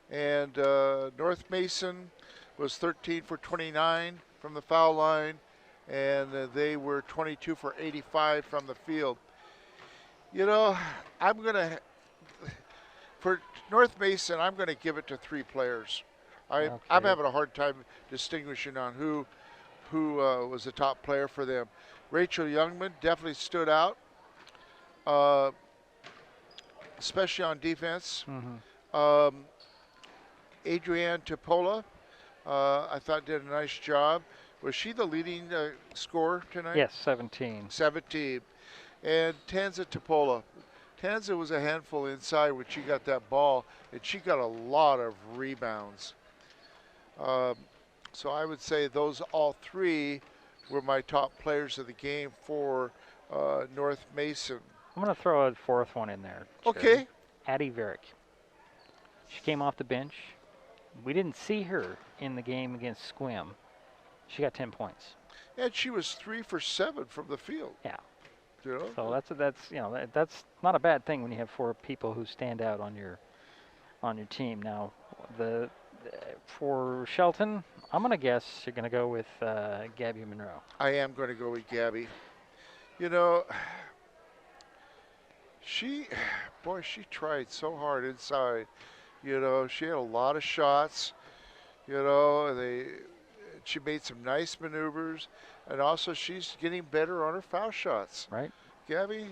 S4: And North Mason was 13 for 29 from the foul line, and they were 22 for 85 from the field. You know, for North Mason, I'm going to give it to 3 players. I'm having a hard time distinguishing on who was the top player for them. Rachel Youngman definitely stood out, especially on defense. Adrienne Topola, I thought did a nice job. Was she the leading scorer tonight?
S3: Yes, 17.
S4: 17. And Tanza Topola. Tanza was a handful inside when she got that ball, and she got a lot of rebounds. So I would say those all three were my top players of the game for North Mason.
S3: I'm going to throw a fourth one in there.
S4: Okay.
S3: Addie Varick. She came off the bench. We didn't see her in the game against Squim. She got 10 points.
S4: And she was 3 for 7 from the field.
S3: Yeah.
S4: You know?
S3: So that's not a bad thing when you have 4 people who stand out on your team. Now, for Shelton, I'm going to guess you're going to go with Gabby Monroe.
S4: I am going to go with Gabby. You know, she tried so hard inside. You know, she had a lot of shots. You know, she made some nice maneuvers, and also she's getting better on her foul shots.
S3: Right.
S4: Gabby,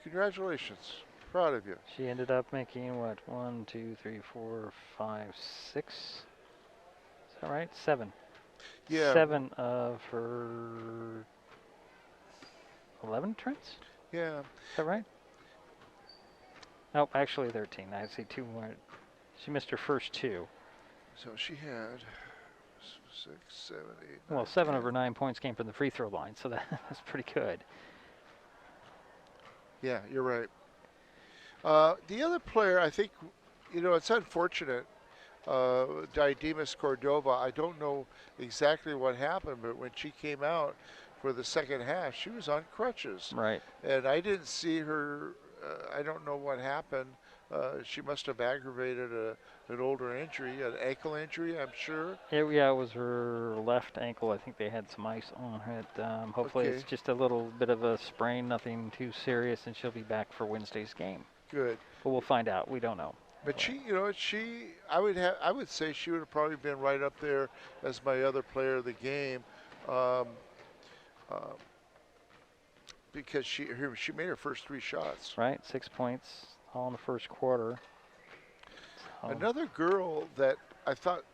S4: congratulations. Proud of you.
S3: She ended up making, what, 1, 2, 3, 4, 5, 6? Is that right? 7.
S4: Yeah.
S3: 7 of her 11 trends?
S4: Yeah.
S3: Is that right? Nope, actually 13. I see 2 more. She missed her first 2.
S4: So she had 6, 7, 8.
S3: Well, 7 of her 9 points came from the free throw line, so that's pretty good.
S4: Yeah, you're right. The other player, I think, you know, it's unfortunate. Didemus Cordova, I don't know exactly what happened, but when she came out for the second half, she was on crutches.
S3: Right.
S4: And I didn't see her. I don't know what happened. She must have aggravated an older injury, an ankle injury, I'm sure.
S3: Yeah, it was her left ankle. I think they had some ice on it. Hopefully it's just a little bit of a sprain, nothing too serious, and she'll be back for Wednesday's game.
S4: Good.
S3: But we'll find out. We don't know.
S4: But she, you know, I would say she would have probably been right up there as my other player of the game. Because she made her first 3 shots.
S3: Right, 6 points, all in the first quarter.
S4: Another girl that I thought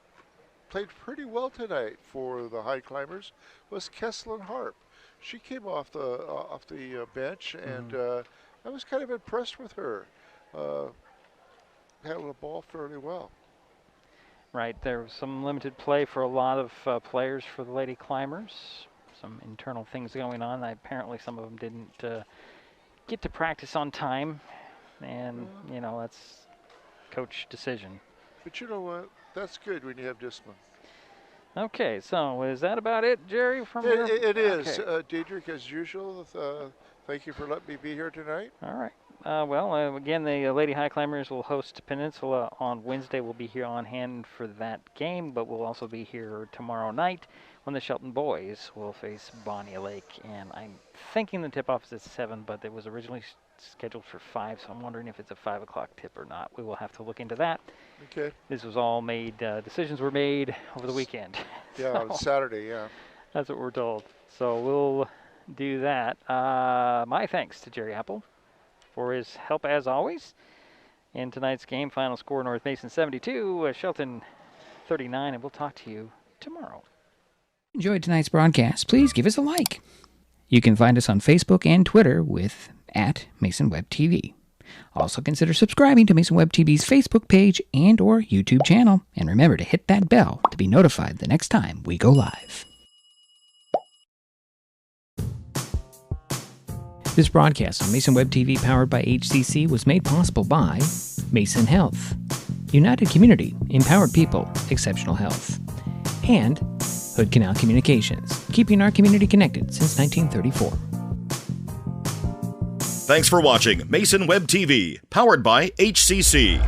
S4: played pretty well tonight for the Highclimbers was Kesslyn Harp. She came off the bench, and I was kind of impressed with her. Handled the ball fairly well.
S3: Right, there was some limited play for a lot of players for the Lady Climbers. Some internal things going on. Apparently some of them didn't get to practice on time, and you know, that's coach decision.
S4: But you know what? That's good when you have discipline.
S3: Okay, so is that about it, Jerry?
S4: It is.
S3: Okay.
S4: Diedrich, as usual, thank you for letting me be here tonight.
S3: All right. Again, the Lady Highclimbers will host Peninsula on Wednesday. We'll be here on hand for that game, but we'll also be here tomorrow night when the Shelton boys will face Bonnie Lake. And I'm thinking the tip-off is at 7, but it was originally scheduled for 5, so I'm wondering if it's a 5 o'clock tip or not. We will have to look into that.
S4: Okay.
S3: This was all made, decisions were made over the weekend.
S4: Yeah, on Saturday, yeah.
S3: That's what we're told. So we'll do that. My thanks to Jerry Apple for his help as always in tonight's game. Final score, North Mason 72, Shelton 39, and we'll talk to you tomorrow. Enjoyed tonight's broadcast, please give us a like. You can find us on Facebook and Twitter with @MasonWebTV. Also consider subscribing to Mason Web TV's Facebook page and or YouTube channel, and remember to hit that bell to be notified the next time we go live. This broadcast on Mason Web TV powered by HCC was made possible by Mason Health, United Community, Empowered People, Exceptional Health, and Hood Canal Communications, keeping our community connected since 1934.
S1: Thanks for watching Mason Web TV, powered by HCC.